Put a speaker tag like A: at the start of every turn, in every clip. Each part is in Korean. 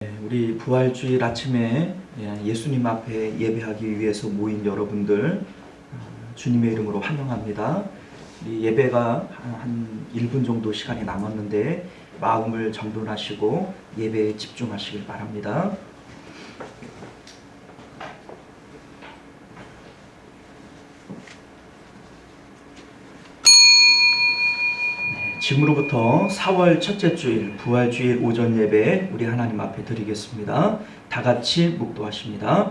A: 우리 부활주일 아침에 예수님 앞에 예배하기 위해서 모인 여러분들 주님의 이름으로 환영합니다. 우리 예배가 한 1분 정도 시간이 남았는데 마음을 정돈하시고 예배에 집중하시길 바랍니다. 지금으로부터 4월 첫째 주일 부활주일 오전 예배 우리 하나님 앞에 드리겠습니다. 다 같이 묵도하십니다.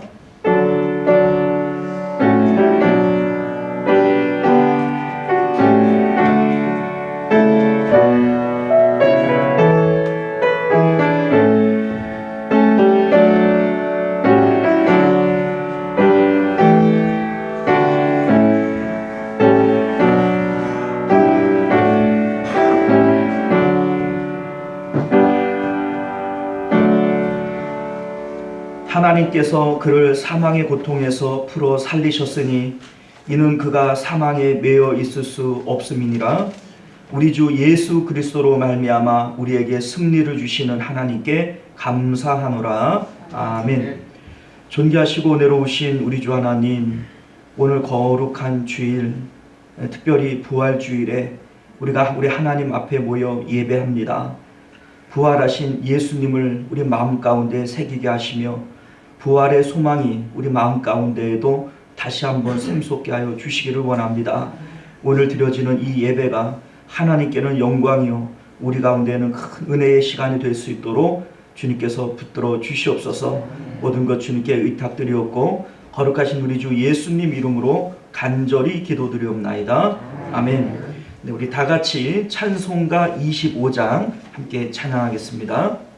A: 하나님께서 그를 사망의 고통에서 풀어 살리셨으니 이는 그가 사망에 매여 있을 수 없음이니라. 우리 주 예수 그리스도로 말미암아 우리에게 승리를 주시는 하나님께 감사하노라. 아멘. 존귀하시고 내려오신 우리 주 하나님, 오늘 거룩한 주일, 특별히 부활주일에 우리가 우리 하나님 앞에 모여 예배합니다. 부활하신 예수님을 우리 마음 가운데 새기게 하시며 부활의 소망이 우리 마음 가운데에도 다시 한번 샘솟게 하여 주시기를 원합니다. 오늘 드려지는 이 예배가 하나님께는 영광이요 우리 가운데는 큰 은혜의 시간이 될 수 있도록 주님께서 붙들어 주시옵소서. 모든 것 주님께 의탁드리옵고 거룩하신 우리 주 예수님 이름으로 간절히 기도드리옵나이다. 아멘. 네, 우리 다 같이 찬송가 25장 함께 찬양하겠습니다.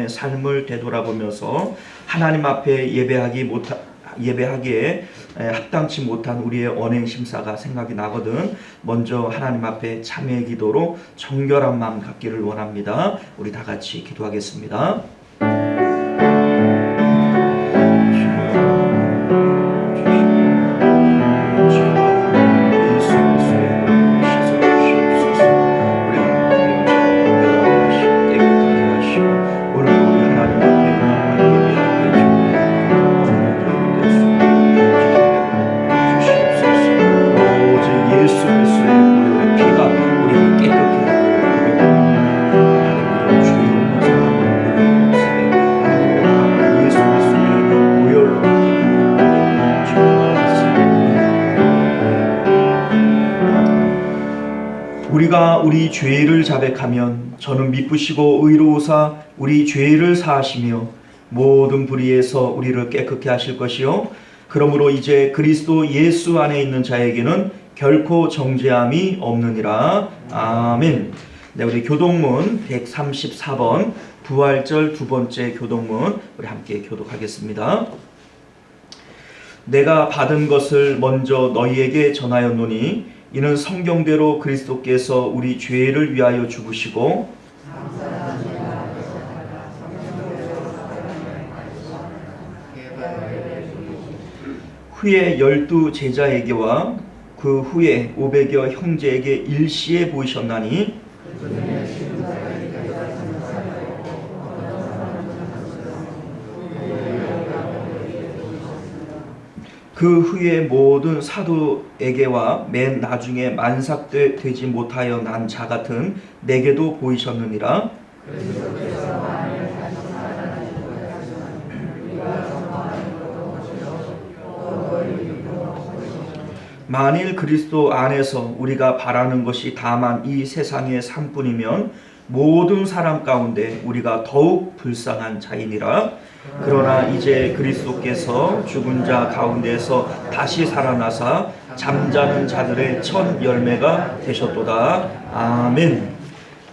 A: 삶을 되돌아보면서 하나님 앞에 예배하기에 합당치 못한 우리의 언행 심사가 생각이 나거든. 먼저 하나님 앞에 참회의 기도로 정결한 마음 갖기를 원합니다. 우리 다 같이 기도하겠습니다. 우리가 우리 죄를 자백하면 저는 미쁘시고 의로우사 우리 죄를 사하시며 모든 불의에서 우리를 깨끗게 하실 것이요 그러므로 이제 그리스도 예수 안에 있는 자에게는 결코 정죄함이 없느니라. 아멘. 네, 우리 교독문 134번 부활절 두 번째 교독문 우리 함께 교독하겠습니다. 내가 받은 것을 먼저 너희에게 전하였노니 이는 성경대로 그리스도께서 우리 죄를 위하여 죽으시고 후에 12 제자에게와 그 후에 500여 형제에게 일시에 보이셨나니 그 후에 모든 사도에게와 맨 나중에 만삭되지 못하여 난 자 같은 내게도 보이셨느니라. 만일 그리스도 안에서 우리가 바라는 것이 다만 이 세상의 삶뿐이면 모든 사람 가운데 우리가 더욱 불쌍한 자이니라. 그러나 이제 그리스도께서 죽은 자 가운데서 다시 살아나사 잠자는 자들의 첫 열매가 되셨도다. 아멘.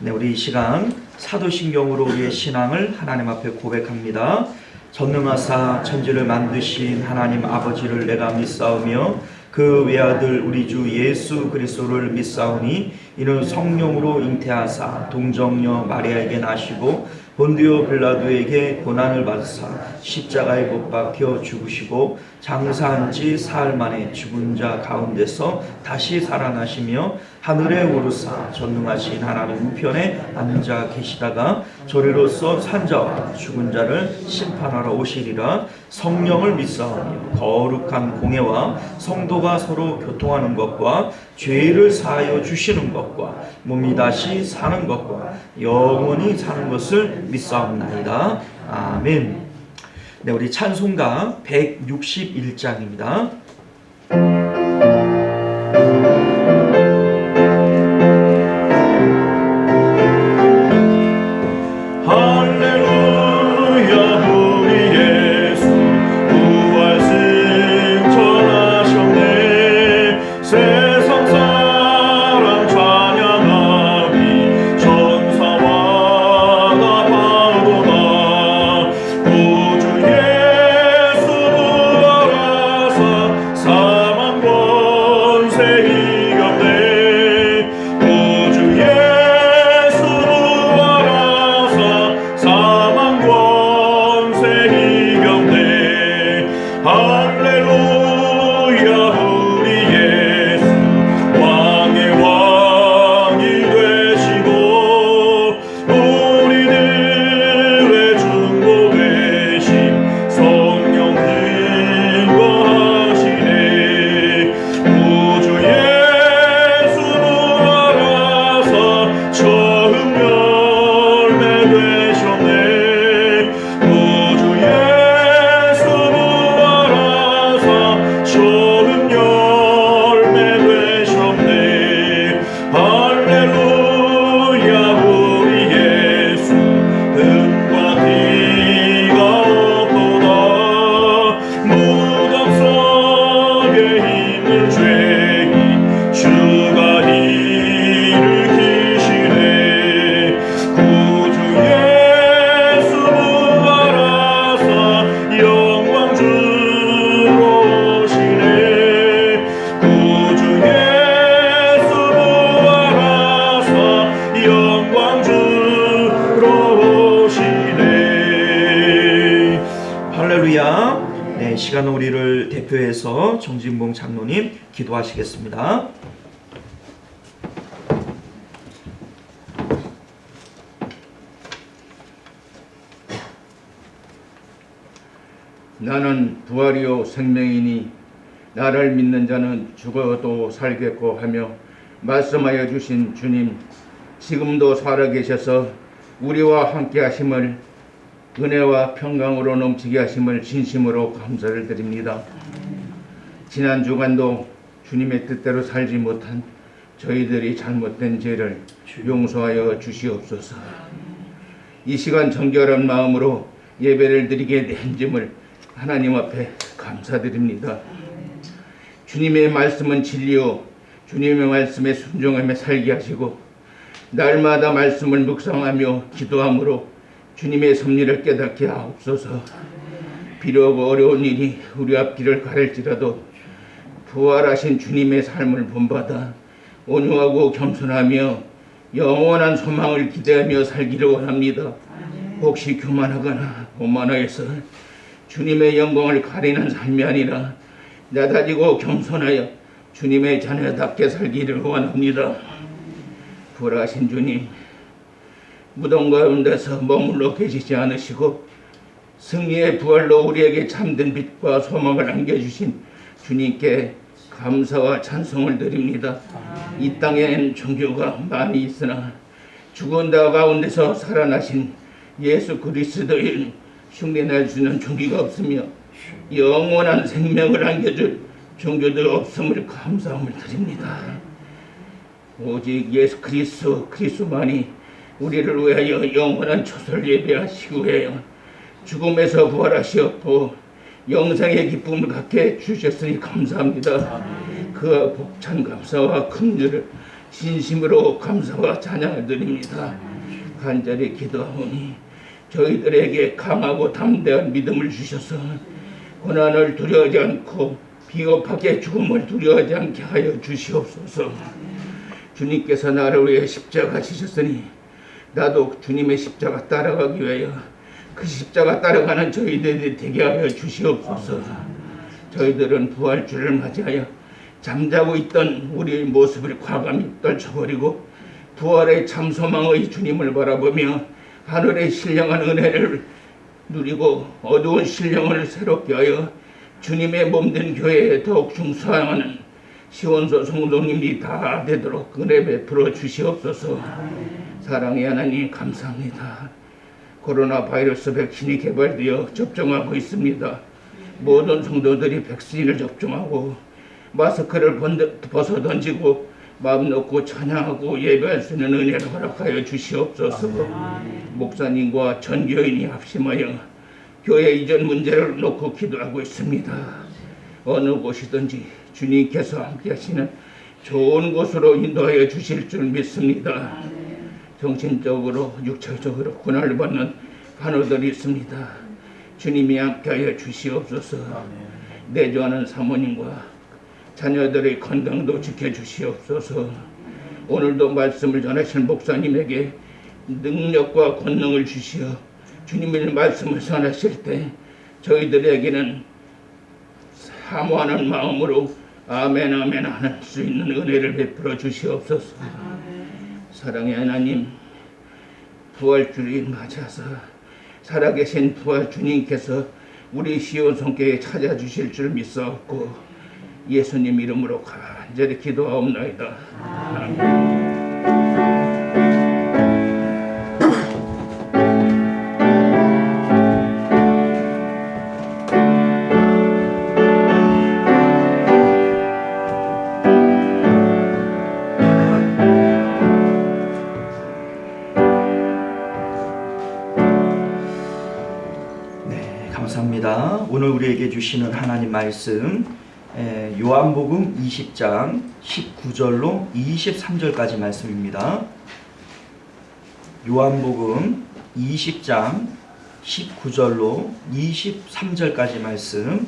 A: 네, 우리 이 시간 사도신경으로 우리의 신앙을 하나님 앞에 고백합니다. 전능하사 천지를 만드신 하나님 아버지를 내가 믿사오며 그 외아들 우리 주 예수 그리스도를 믿사오니 이는 성령으로 잉태하사 동정녀 마리아에게 나시고 본디오 빌라도에게 고난을 받으사 십자가에 못 박혀 죽으시고 장사한 지 사흘 만에 죽은 자 가운데서 다시 살아나시며 하늘에 오르사 전능하신 하나님 우편에 앉아 계시다가 저리로서 산자와 죽은 자를 심판하러 오시리라. 성령을 믿사오며 거룩한 공예와 성도가 서로 교통하는 것과 죄를 사하여 주시는 것과 몸이 다시 사는 것과 영원히 사는 것을 믿사옵나이다. 아멘. 네, 우리 찬송가 161장입니다. 할렐루야. 네, 시간 우리를 대표해서 정진봉 장로님 기도하시겠습니다.
B: 나는 부활이요 생명이니 나를 믿는 자는 죽어도 살겠고 하며 말씀하여 주신 주님, 지금도 살아계셔서 우리와 함께 하심을, 은혜와 평강으로 넘치게 하심을 진심으로 감사를 드립니다. 지난 주간도 주님의 뜻대로 살지 못한 저희들이 잘못된 죄를 용서하여 주시옵소서. 이 시간 정결한 마음으로 예배를 드리게 된 점을 하나님 앞에 감사드립니다. 주님의 말씀은 진리요 주님의 말씀에 순종하며 살게 하시고 날마다 말씀을 묵상하며 기도함으로 주님의 섭리를 깨닫게 하옵소서. 비록 어려운 일이 우리 앞길을 가릴지라도 부활하신 주님의 삶을 본받아 온유하고 겸손하며 영원한 소망을 기대하며 살기를 원합니다. 혹시 교만하거나 오만하여서 주님의 영광을 가리는 삶이 아니라 낮아지고 겸손하여 주님의 자녀답게 살기를 원합니다. 부활하신 주님, 무덤 가운데서 머물러 계시지 않으시고 승리의 부활로 우리에게 참된 빛과 소망을 안겨주신 주님께 감사와 찬송을 드립니다. 이 땅엔 종교가 많이 있으나 죽은 자 가운데서 살아나신 예수 그리스도의 흉내낼 수 있는 종교가 없으며 영원한 생명을 안겨줄 종교들 없음을 감사함을 드립니다. 오직 예수 그리스도만이 우리를 위하여 영원한 초설 예배하시고 해요. 죽음에서 부활하시었고 영생의 기쁨을 갖게 주셨으니 감사합니다. 그 복찬 감사와 긍휼을 진심으로 감사와 찬양을 드립니다. 간절히 기도하오니 저희들에게 강하고 담대한 믿음을 주셔서 고난을 두려워하지 않고 비겁하게 죽음을 두려워하지 않게 하여 주시옵소서. 주님께서 나를 위해 십자가 지셨으니 나도 주님의 십자가 따라가기 위하여 그 십자가 따라가는 저희들이 되게 하여 주시옵소서. 저희들은 부활주를 맞이하여 잠자고 있던 우리의 모습을 과감히 떨쳐버리고 부활의 참 소망의 주님을 바라보며 하늘의 신령한 은혜를 누리고 어두운 신령을 새롭게 하여 주님의 몸된 교회에 더욱 중수하는 시원소 성도님이 다 되도록 은혜 베풀어 주시옵소서. 사랑의 하나님 감사합니다. 코로나 바이러스 백신이 개발되어 접종하고 있습니다. 모든 성도들이 백신을 접종하고 마스크를 벗어 던지고 마음 놓고 찬양하고 예배할 수 있는 은혜를 허락하여 주시옵소서. 목사님과 전 교인이 합심하여 교회 이전 문제를 놓고 기도하고 있습니다. 어느 곳이든지 주님께서 함께 하시는 좋은 곳으로 인도하여 주실 줄 믿습니다. 정신적으로 육체적으로 고난을 받는 환우들이 있습니다. 주님이 함께하여 주시옵소서. 내조하는 사모님과 자녀들의 건강도 지켜주시옵소서. 오늘도 말씀을 전하신 목사님에게 능력과 권능을 주시어 주님의 말씀을 전하실 때 저희들에게는 사모하는 마음으로 아멘 아멘 할 수 있는 은혜를 베풀어 주시옵소서. 사랑의 하나님, 부활주를 맞아서 살아계신 부활 주님께서 우리 시온 성교에 찾아주실 줄 믿사옵고 예수님 이름으로 간절히 기도하옵나이다. 아멘.
A: 감사합니다. 오늘 우리에게 주시는 하나님 말씀 요한복음 20장 19절로 23절까지 말씀입니다. 요한복음 20장 19절로 23절까지 말씀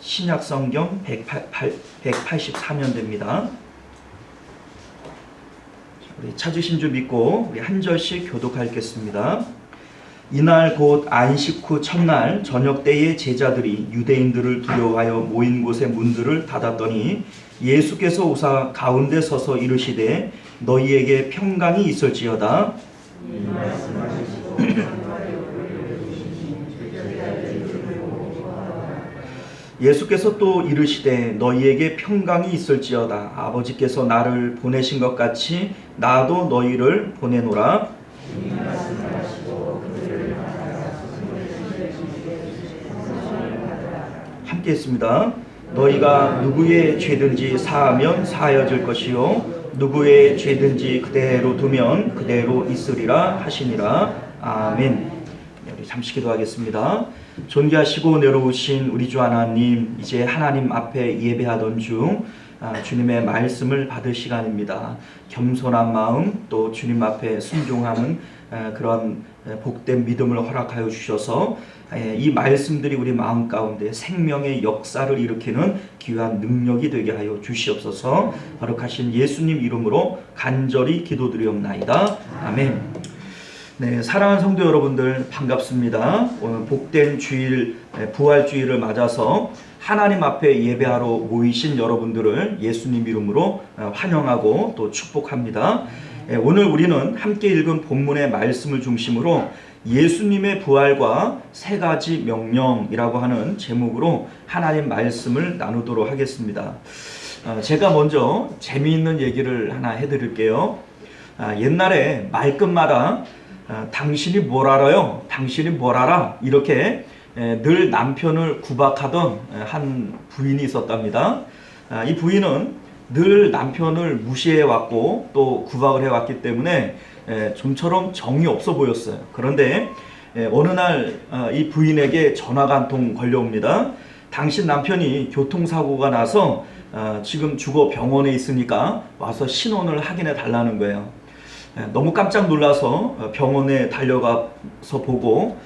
A: 신약성경 184년대입니다. 우리 찾으신 줄 믿고 우리 한 절씩 교독하겠습니다. 이날 곧 안식 후 첫날 저녁 때에 제자들이 유대인들을 두려워하여 모인 곳의 문들을 닫았더니 예수께서 오사 가운데 서서 이르시되 너희에게 평강이 있을지어다. 예수께서 또 이르시되 너희에게 평강이 있을지어다. 아버지께서 나를 보내신 것 같이 나도 너희를 보내노라. 함께 했습니다. 너희가 누구의 죄든지 사하면 사하여질 것이요 누구의 죄든지 그대로 두면 그대로 있으리라 하시니라. 아멘. 우리 잠시 기도하겠습니다. 존귀하시고 내려오신 우리 주 하나님, 이제 하나님 앞에 예배하던 중 주님의 말씀을 받을 시간입니다. 겸손한 마음, 또 주님 앞에 순종하는 그런 복된 믿음을 허락하여 주셔서 이 말씀들이 우리 마음 가운데 생명의 역사를 일으키는 귀한 능력이 되게 하여 주시옵소서. 거룩하신 예수님 이름으로 간절히 기도드리옵나이다. 아멘. 네, 사랑하는 성도 여러분들 반갑습니다. 오늘 복된 주일, 부활주일을 맞아서 하나님 앞에 예배하러 모이신 여러분들을 예수님 이름으로 환영하고 또 축복합니다. 오늘 우리는 함께 읽은 본문의 말씀을 중심으로 예수님의 부활과 세 가지 명령이라고 하는 제목으로 하나님 말씀을 나누도록 하겠습니다. 제가 먼저 재미있는 얘기를 하나 해드릴게요. 옛날에 말끝마다 당신이 뭘 알아요? 당신이 뭘 알아? 이렇게 늘 남편을 구박하던 한 부인이 있었답니다. 이 부인은 늘 남편을 무시해왔고 또 구박을 해왔기 때문에 좀처럼 정이 없어 보였어요. 그런데 어느 날 이 부인에게 전화가 한 통 걸려옵니다. 당신 남편이 교통사고가 나서 지금 주거 병원에 있으니까 와서 신원을 확인해 달라는 거예요. 너무 깜짝 놀라서 병원에 달려가서 보고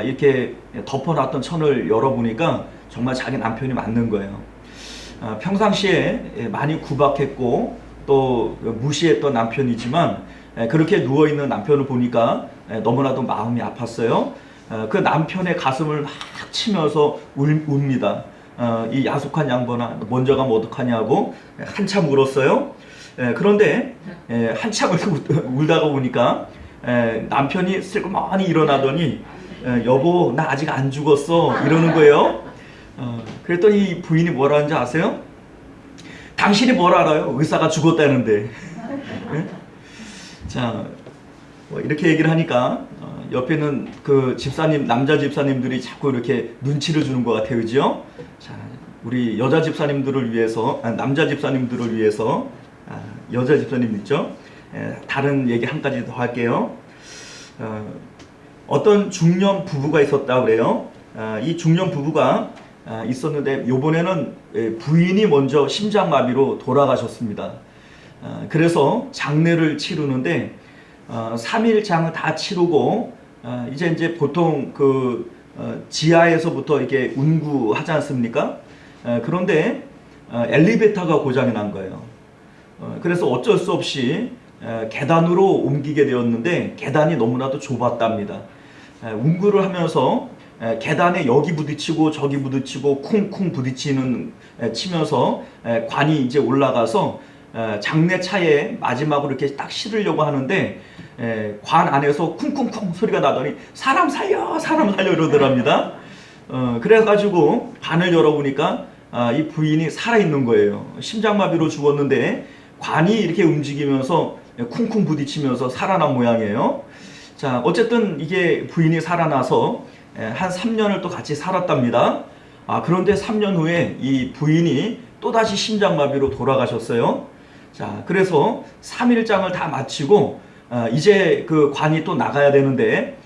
A: 이렇게 덮어놨던 천을 열어보니까 정말 자기 남편이 맞는 거예요. 평상시에 많이 구박했고 또 무시했던 남편이지만 그렇게 누워있는 남편을 보니까 너무나도 마음이 아팠어요. 그 남편의 가슴을 막 치면서 웁니다. 이 야속한 양반아, 먼저 가면 어떡하냐고 한참 울었어요. 그런데 한참 울다가 보니까 남편이 슬그머니 일어나더니 여보, 나 아직 안 죽었어 이러는 거예요. 그랬더니 이 부인이 뭐라 하는지 아세요? 당신이 뭘 알아요? 의사가 죽었다는데. 자, 이렇게 얘기를 하니까 옆에는 그 집사님, 남자 집사님들이 자꾸 이렇게 눈치를 주는 것 같아요, 그죠? 자, 우리 여자 집사님들을 위해서, 남자 집사님들을 위해서, 여자 집사님 있죠? 다른 얘기 한 가지 더 할게요. 어떤 중년 부부가 있었다 그래요. 이 중년 부부가 있었는데 요번에는 부인이 먼저 심장마비로 돌아가셨습니다. 그래서 장례를 치르는데 3일장을 다 치르고 이제 보통 그 지하에서부터 이렇게 운구하지 않습니까? 그런데 엘리베이터가 고장이 난 거예요. 그래서 어쩔 수 없이 계단으로 옮기게 되었는데 계단이 너무나도 좁았답니다. 운구를 하면서 계단에 여기 부딪히고 저기 부딪히고 쿵쿵 치면서 관이 이제 올라가서 장례차에 마지막으로 이렇게 딱 실으려고 하는데 관 안에서 쿵쿵쿵 소리가 나더니 사람 살려 이러더랍니다. 그래가지고 관을 열어보니까 이 부인이 살아있는 거예요. 심장마비로 죽었는데 관이 이렇게 움직이면서 쿵쿵 부딪히면서 살아난 모양이에요. 자, 어쨌든 이게 부인이 살아나서 한 3년을 또 같이 살았답니다. 그런데 3년 후에 이 부인이 또다시 심장마비로 돌아가셨어요. 자, 그래서 3일장을 다 마치고 이제 그 관이 또 나가야 되는데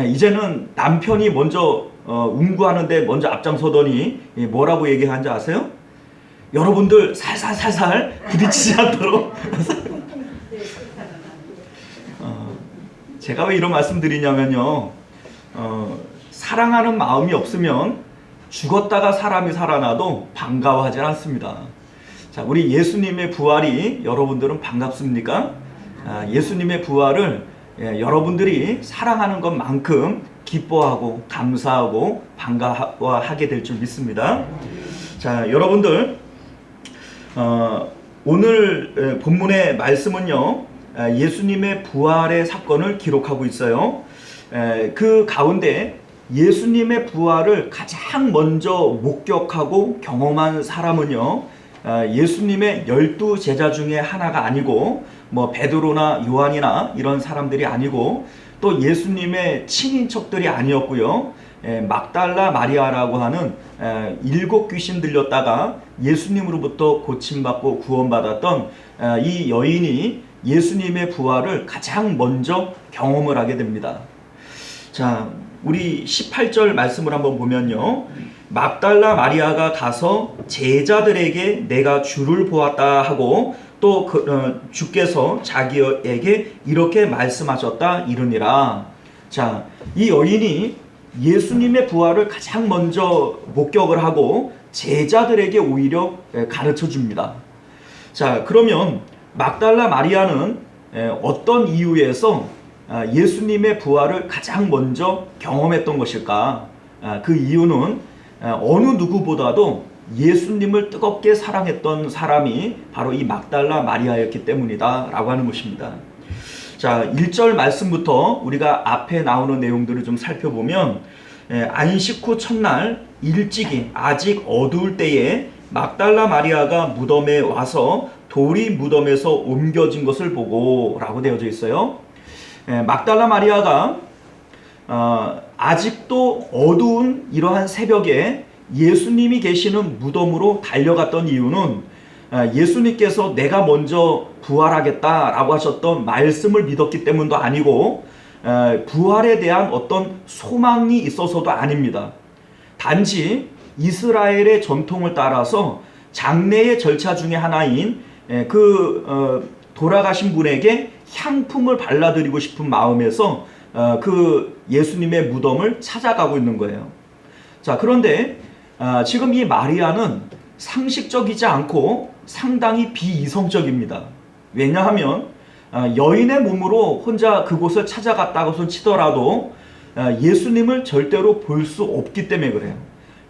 A: 이제는 남편이 먼저 운구하는데 먼저 앞장서더니 뭐라고 얘기하는지 아세요? 여러분들 살살 부딪히지 않도록 제가 왜 이런 말씀 드리냐면요, 사랑하는 마음이 없으면 죽었다가 사람이 살아나도 반가워하지 않습니다. 자, 우리 예수님의 부활이 여러분들은 반갑습니까? 예수님의 부활을 여러분들이 사랑하는 것만큼 기뻐하고 감사하고 반가워하게 될 줄 믿습니다. 자, 여러분들 오늘 본문의 말씀은요, 예수님의 부활의 사건을 기록하고 있어요. 그 가운데 예수님의 부활을 가장 먼저 목격하고 경험한 사람은요, 예수님의 12 제자 중에 하나가 아니고 뭐 베드로나 요한이나 이런 사람들이 아니고 또 예수님의 친인척들이 아니었고요, 막달라 마리아라고 하는 7 귀신 들렸다가 예수님으로부터 고침받고 구원받았던 이 여인이 예수님의 부활을 가장 먼저 경험을 하게 됩니다. 자, 우리 18절 말씀을 한번 보면요. 막달라 마리아가 가서 제자들에게 내가 주를 보았다 하고 또 주께서 자기에게 이렇게 말씀하셨다 이르니라. 자, 이 여인이 예수님의 부활을 가장 먼저 목격을 하고 제자들에게 오히려 가르쳐 줍니다. 자, 그러면 막달라 마리아는 어떤 이유에서 예수님의 부활을 가장 먼저 경험했던 것일까? 그 이유는 어느 누구보다도 예수님을 뜨겁게 사랑했던 사람이 바로 이 막달라 마리아였기 때문이다 라고 하는 것입니다. 자, 1절 말씀부터 우리가 앞에 나오는 내용들을 좀 살펴보면 안식 후 첫날 일찍이 아직 어두울 때에 막달라 마리아가 무덤에 와서 돌이 무덤에서 옮겨진 것을 보고 라고 되어져 있어요. 막달라 마리아가 아직도 어두운 이러한 새벽에 예수님이 계시는 무덤으로 달려갔던 이유는 예수님께서 내가 먼저 부활하겠다라고 하셨던 말씀을 믿었기 때문도 아니고 부활에 대한 어떤 소망이 있어서도 아닙니다. 단지 이스라엘의 전통을 따라서 장례의 절차 중에 하나인 돌아가신 분에게 향품을 발라드리고 싶은 마음에서 그 예수님의 무덤을 찾아가고 있는 거예요. 자, 그런데 지금 이 마리아는 상식적이지 않고 상당히 비이성적입니다. 왜냐하면 여인의 몸으로 혼자 그곳을 찾아갔다고 치더라도 예수님을 절대로 볼 수 없기 때문에 그래요.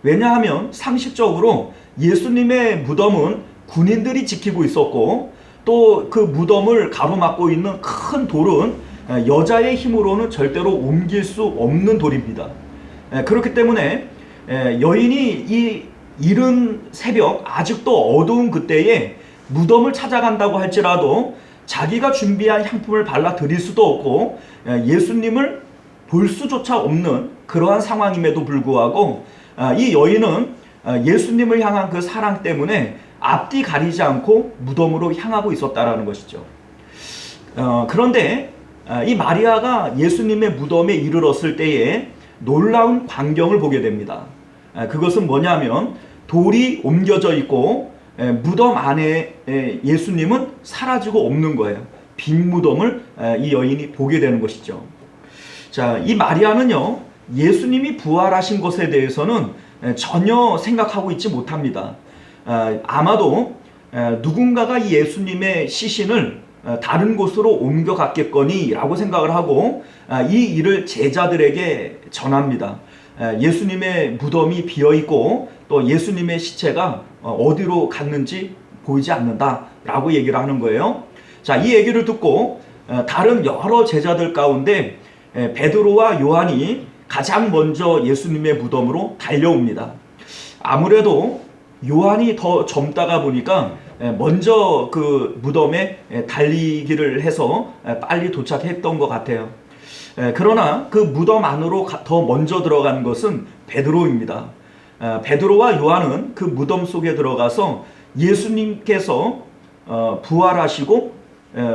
A: 왜냐하면 상식적으로 예수님의 무덤은 군인들이 지키고 있었고 또 그 무덤을 가로막고 있는 큰 돌은 여자의 힘으로는 절대로 옮길 수 없는 돌입니다. 그렇기 때문에 여인이 이 이른 새벽 아직도 어두운 그때에 무덤을 찾아간다고 할지라도 자기가 준비한 향품을 발라 드릴 수도 없고 예수님을 볼 수조차 없는 그러한 상황임에도 불구하고 이 여인은 예수님을 향한 그 사랑 때문에 앞뒤 가리지 않고 무덤으로 향하고 있었다라는 것이죠. 그런데 이 마리아가 예수님의 무덤에 이르렀을 때에 놀라운 광경을 보게 됩니다. 그것은 뭐냐면 돌이 옮겨져 있고 무덤 안에 예수님은 사라지고 없는 거예요. 빈 무덤을 이 여인이 보게 되는 것이죠. 자, 이 마리아는요, 예수님이 부활하신 것에 대해서는 전혀 생각하고 있지 못합니다. 아마도 누군가가 이 예수님의 시신을 다른 곳으로 옮겨갔겠거니 라고 생각을 하고 이 일을 제자들에게 전합니다. 예수님의 무덤이 비어있고 또 예수님의 시체가 어디로 갔는지 보이지 않는다 라고 얘기를 하는 거예요. 자, 이 얘기를 듣고 다른 여러 제자들 가운데 베드로와 요한이 가장 먼저 예수님의 무덤으로 달려옵니다. 아무래도 요한이 더 젊다가 보니까 먼저 그 무덤에 달리기를 해서 빨리 도착했던 것 같아요. 그러나 그 무덤 안으로 더 먼저 들어간 것은 베드로입니다. 베드로와 요한은 그 무덤 속에 들어가서 예수님께서 부활하시고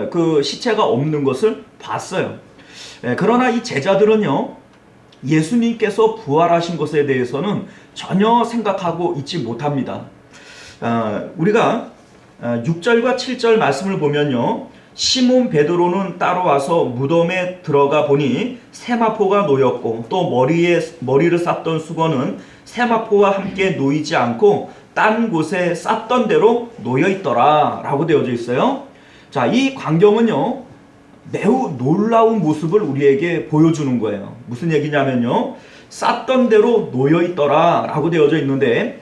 A: 그 시체가 없는 것을 봤어요. 그러나 이 제자들은요, 예수님께서 부활하신 것에 대해서는 전혀 생각하고 있지 못합니다. 우리가 6절과 7절 말씀을 보면요, 시몬 베드로는 따라와서 무덤에 들어가 보니 세마포가 놓였고 또 머리를 쌌던 수건은 세마포와 함께 놓이지 않고 딴 곳에 쌌던 대로 놓여 있더라 라고 되어져 있어요. 자, 이 광경은요, 매우 놀라운 모습을 우리에게 보여주는 거예요. 무슨 얘기냐면요, 쌌던 대로 놓여 있더라 라고 되어져 있는데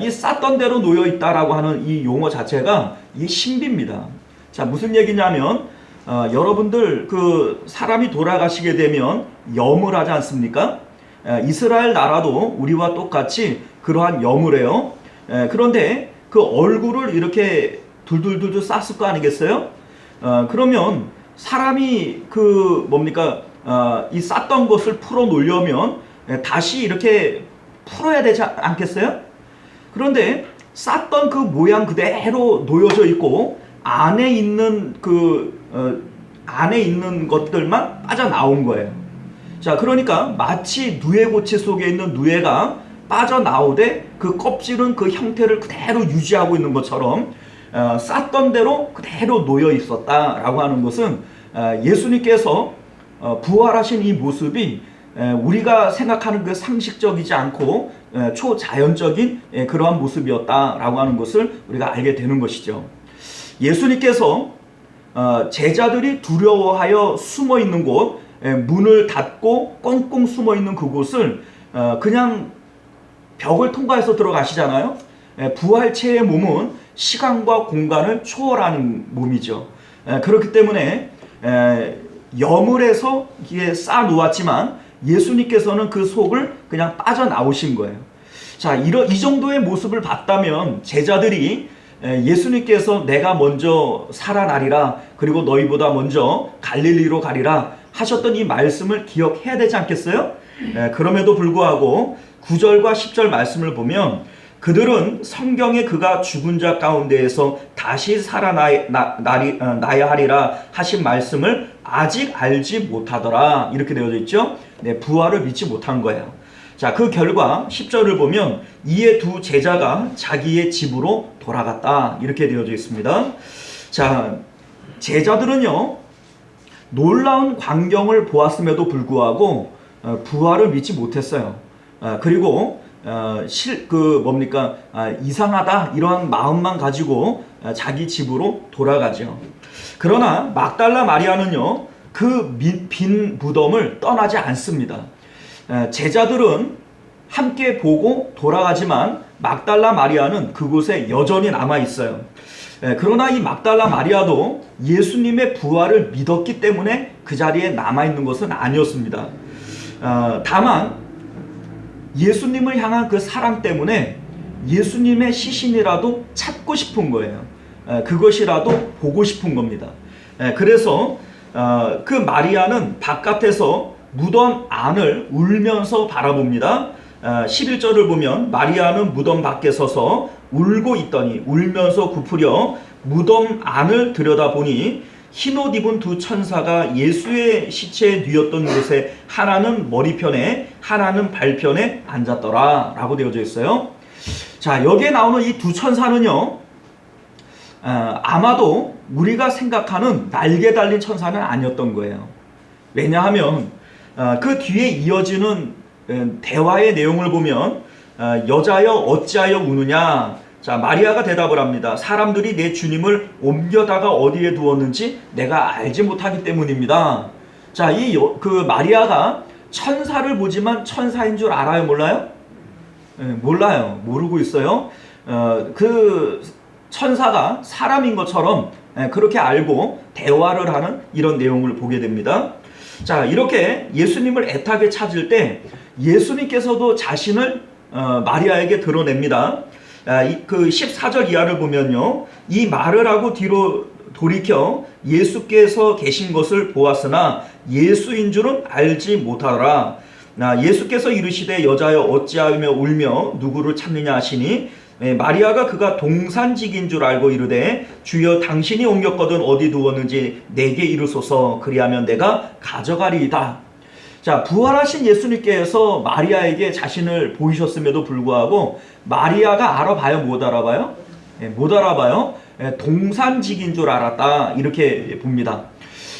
A: 이 쌌던 대로 놓여 있다라고 하는 이 용어 자체가 이 신비입니다. 자, 무슨 얘기냐면 여러분들 그 사람이 돌아가시게 되면 염을 하지 않습니까? 이스라엘 나라도 우리와 똑같이 그러한 염을 해요. 그런데 그 얼굴을 이렇게 둘둘둘 쌌을 거 아니겠어요? 그러면 사람이 그 뭡니까 이 쌌던 것을 풀어 놓으려면 다시 이렇게 풀어야 되지 않겠어요? 그런데 쌌던 그 모양 그대로 놓여져 있고 안에 있는 안에 있는 것들만 빠져나온 거예요. 자, 그러니까 마치 누에고치 속에 있는 누에가 빠져나오되 그 껍질은 그 형태를 그대로 유지하고 있는 것처럼 쌌던 대로 그대로 놓여 있었다라고 하는 것은 예수님께서 부활하신 이 모습이 우리가 생각하는 그 상식적이지 않고 초자연적인 그러한 모습이었다라고 하는 것을 우리가 알게 되는 것이죠. 예수님께서 제자들이 두려워하여 숨어 있는 곳, 문을 닫고 꽁꽁 숨어 있는 그곳을 그냥 벽을 통과해서 들어가시잖아요. 부활체의 몸은 시간과 공간을 초월하는 몸이죠. 그렇기 때문에 여물에서 이게 쌓아 놓았지만 예수님께서는 그 속을 그냥 빠져나오신 거예요. 자, 이 정도의 모습을 봤다면 제자들이 예수님께서 내가 먼저 살아나리라, 그리고 너희보다 먼저 갈릴리로 가리라 하셨던 이 말씀을 기억해야 되지 않겠어요? 그럼에도 불구하고 9절과 10절 말씀을 보면 그들은 성경에 그가 죽은 자 가운데에서 다시 살아나야 하리라 하신 말씀을 아직 알지 못하더라, 이렇게 되어져 있죠. 부활을 믿지 못한 거예요. 자, 그 결과 10절을 보면 이에 두 제자가 자기의 집으로 돌아갔다, 이렇게 되어져 있습니다. 자, 제자들은요 놀라운 광경을 보았음에도 불구하고 부활을 믿지 못했어요. 그리고 이상하다 이러한 마음만 가지고 자기 집으로 돌아가죠. 그러나 막달라 마리아는요 그 빈 무덤을 떠나지 않습니다. 제자들은 함께 보고 돌아가지만 막달라 마리아는 그곳에 여전히 남아 있어요. 그러나 이 막달라 마리아도 예수님의 부활을 믿었기 때문에 그 자리에 남아 있는 것은 아니었습니다. 다만 예수님을 향한 그 사랑 때문에 예수님의 시신이라도 찾고 싶은 거예요. 그것이라도 보고 싶은 겁니다. 그래서 그 마리아는 바깥에서 무덤 안을 울면서 바라봅니다. 11절을 보면 마리아는 무덤 밖에 서서 울고 있더니 울면서 굽으려 무덤 안을 들여다보니 흰옷 입은 두 천사가 예수의 시체에 뉘었던 곳에 하나는 머리편에 하나는 발편에 앉았더라 라고 되어져 있어요. 자, 여기에 나오는 이 두 천사는요 아마도 우리가 생각하는 날개 달린 천사는 아니었던 거예요. 왜냐하면 그 뒤에 이어지는 대화의 내용을 보면 여자여 어찌하여 우느냐. 자, 마리아가 대답을 합니다. 사람들이 내 주님을 옮겨다가 어디에 두었는지 내가 알지 못하기 때문입니다. 자, 그 마리아가 천사를 보지만 천사인 줄 알아요, 몰라요? 몰라요. 모르고 있어요. 그 천사가 사람인 것처럼 그렇게 알고 대화를 하는 이런 내용을 보게 됩니다. 자, 이렇게 예수님을 애타게 찾을 때 예수님께서도 자신을 마리아에게 드러냅니다. 그 14절 이하를 보면요, 이 말을 하고 뒤로 돌이켜 예수께서 계신 것을 보았으나 예수인 줄은 알지 못하더라. 예수께서 이르시되 여자여 어찌하며 울며 누구를 찾느냐 하시니 마리아가 그가 동산직인 줄 알고 이르되 주여 당신이 옮겼거든 어디 두었는지 내게 이르소서 그리하면 내가 가져가리이다. 자, 부활하신 예수님께서 마리아에게 자신을 보이셨음에도 불구하고 마리아가 알아봐요, 못 알아봐요? 못 알아봐요. 동산직인 줄 알았다, 이렇게 봅니다.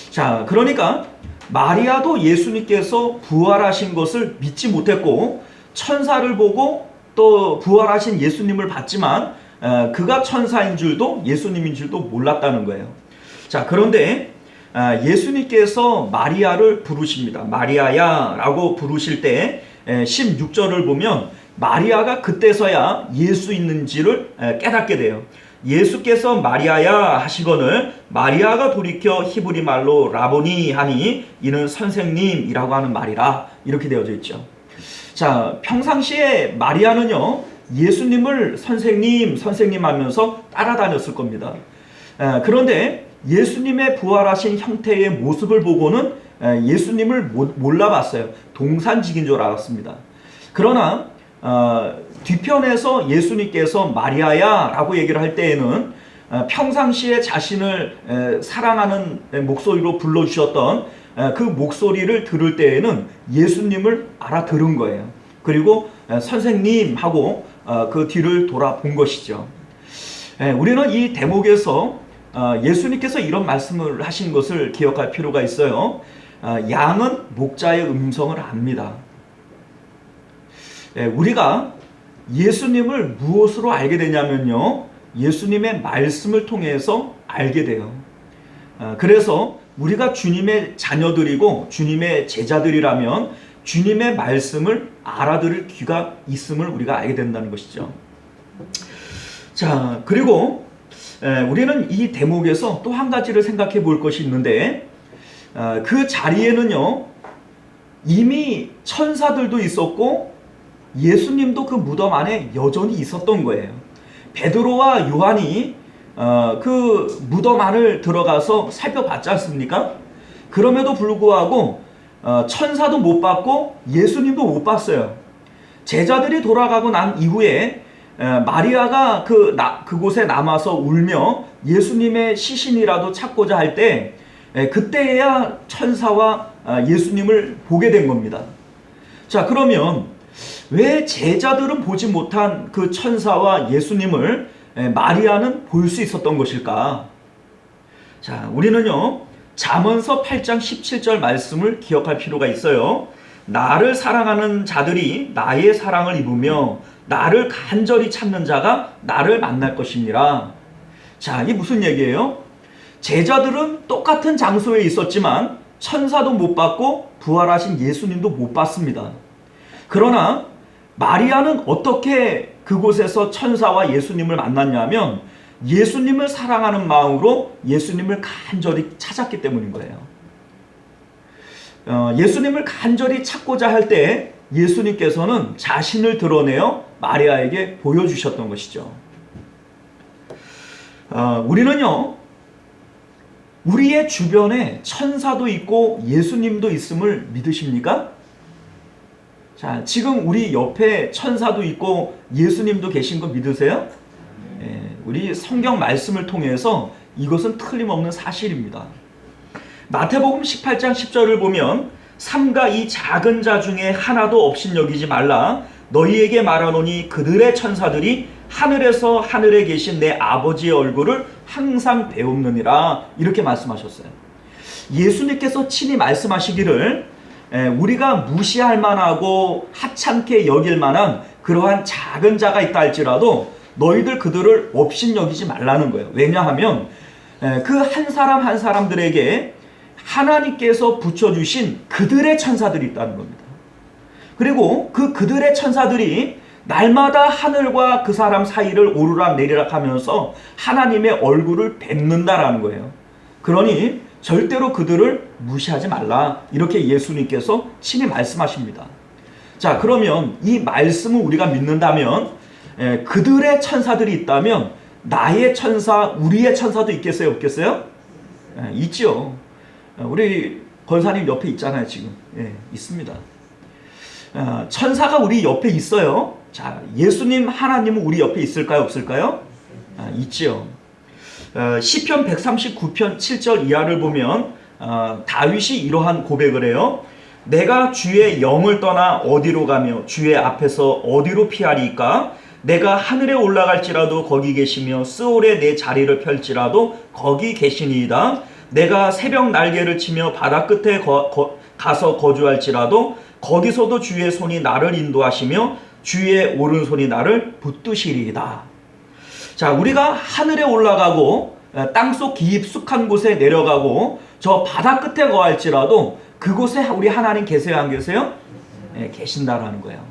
A: 자, 그러니까 마리아도 예수님께서 부활하신 것을 믿지 못했고 천사를 보고 또 부활하신 예수님을 봤지만 그가 천사인 줄도 예수님인 줄도 몰랐다는 거예요. 자, 그런데 예수님께서 마리아를 부르십니다. 마리아야 라고 부르실 때 16절을 보면 마리아가 그때서야 예수 있는지를 깨닫게 돼요. 예수께서 마리아야 하시거늘 마리아가 돌이켜 히브리 말로 라보니 하니 이는 선생님이라고 하는 말이라, 이렇게 되어져 있죠. 자, 평상시에 마리아는요 예수님을 선생님 하면서 따라다녔을 겁니다. 그런데 예수님의 부활하신 형태의 모습을 보고는 예수님을 몰라봤어요. 동산직인 줄 알았습니다. 그러나 뒤편에서 예수님께서 마리아야 라고 얘기를 할 때에는 평상시에 자신을 사랑하는 목소리로 불러주셨던 그 목소리를 들을 때에는 예수님을 알아들은 거예요. 그리고 선생님 하고 그 뒤를 돌아본 것이죠. 우리는 이 대목에서 예수님께서 이런 말씀을 하신 것을 기억할 필요가 있어요. 양은 목자의 음성을 압니다. 우리가 예수님을 무엇으로 알게 되냐면요, 예수님의 말씀을 통해서 알게 돼요. 그래서 우리가 주님의 자녀들이고 주님의 제자들이라면 주님의 말씀을 알아들을 귀가 있음을 우리가 알게 된다는 것이죠. 자, 그리고 우리는 이 대목에서 또 한 가지를 생각해 볼 것이 있는데, 그 자리에는요 이미 천사들도 있었고 예수님도 그 무덤 안에 여전히 있었던 거예요. 베드로와 요한이 그 무덤 안을 들어가서 살펴봤지 않습니까? 그럼에도 불구하고 천사도 못 봤고 예수님도 못 봤어요. 제자들이 돌아가고 난 이후에 마리아가 그곳에 남아서 울며 예수님의 시신이라도 찾고자 할 때, 그때야 천사와 예수님을 보게 된 겁니다. 자, 그러면 왜 제자들은 보지 못한 그 천사와 예수님을 마리아는 볼 수 있었던 것일까? 자, 우리는요 잠언서 8장 17절 말씀을 기억할 필요가 있어요. 나를 사랑하는 자들이 나의 사랑을 입으며 나를 간절히 찾는 자가 나를 만날 것이니라. 자, 이게 무슨 얘기예요? 제자들은 똑같은 장소에 있었지만 천사도 못 봤고 부활하신 예수님도 못 봤습니다. 그러나 마리아는 어떻게 그곳에서 천사와 예수님을 만났냐면 예수님을 사랑하는 마음으로 예수님을 간절히 찾았기 때문인 거예요. 예수님을 간절히 찾고자 할 때 예수님께서는 자신을 드러내어 마리아에게 보여주셨던 것이죠. 우리는요 우리의 주변에 천사도 있고 예수님도 있음을 믿으십니까? 자, 지금 우리 옆에 천사도 있고 예수님도 계신 거 믿으세요? 우리 성경 말씀을 통해서 이것은 틀림없는 사실입니다. 마태복음 18장 10절을 보면 삼가 이 작은 자 중에 하나도 없인 여기지 말라. 너희에게 말하노니 그들의 천사들이 하늘에서 하늘에 계신 내 아버지의 얼굴을 항상 배웁느니라. 이렇게 말씀하셨어요. 예수님께서 친히 말씀하시기를 우리가 무시할 만하고 하찮게 여길 만한 그러한 작은 자가 있다 할지라도 너희들 그들을 없인 여기지 말라는 거예요. 왜냐하면 그 한 사람 한 사람들에게 하나님께서 붙여주신 그들의 천사들이 있다는 겁니다. 그리고 그들의 천사들이 날마다 하늘과 그 사람 사이를 오르락 내리락 하면서 하나님의 얼굴을 뵙는다라는 거예요. 그러니 절대로 그들을 무시하지 말라. 이렇게 예수님께서 친히 말씀하십니다. 자, 그러면 이 말씀을 우리가 믿는다면 그들의 천사들이 있다면 나의 천사, 우리의 천사도 있겠어요? 없겠어요? 있죠. 우리 권사님 옆에 있잖아요. 지금 있습니다. 천사가 우리 옆에 있어요. 자, 예수님 하나님은 우리 옆에 있을까요? 없을까요? 있지요. 시편 139편 7절 이하를 보면 다윗이 이러한 고백을 해요. 내가 주의 영을 떠나 어디로 가며 주의 앞에서 어디로 피하리까? 내가 하늘에 올라갈지라도 거기 계시며 스올에 내 자리를 펼지라도 거기 계시니이다. 내가 새벽 날개를 치며 바다 끝에 가서 거주할지라도 거기서도 주의 손이 나를 인도하시며 주의 오른손이 나를 붙드시리이다. 자, 우리가 하늘에 올라가고 땅속 깊숙한 곳에 내려가고 저 바다 끝에 거할지라도 그곳에 우리 하나님 계세요, 안 계세요? 계신다라는 거예요.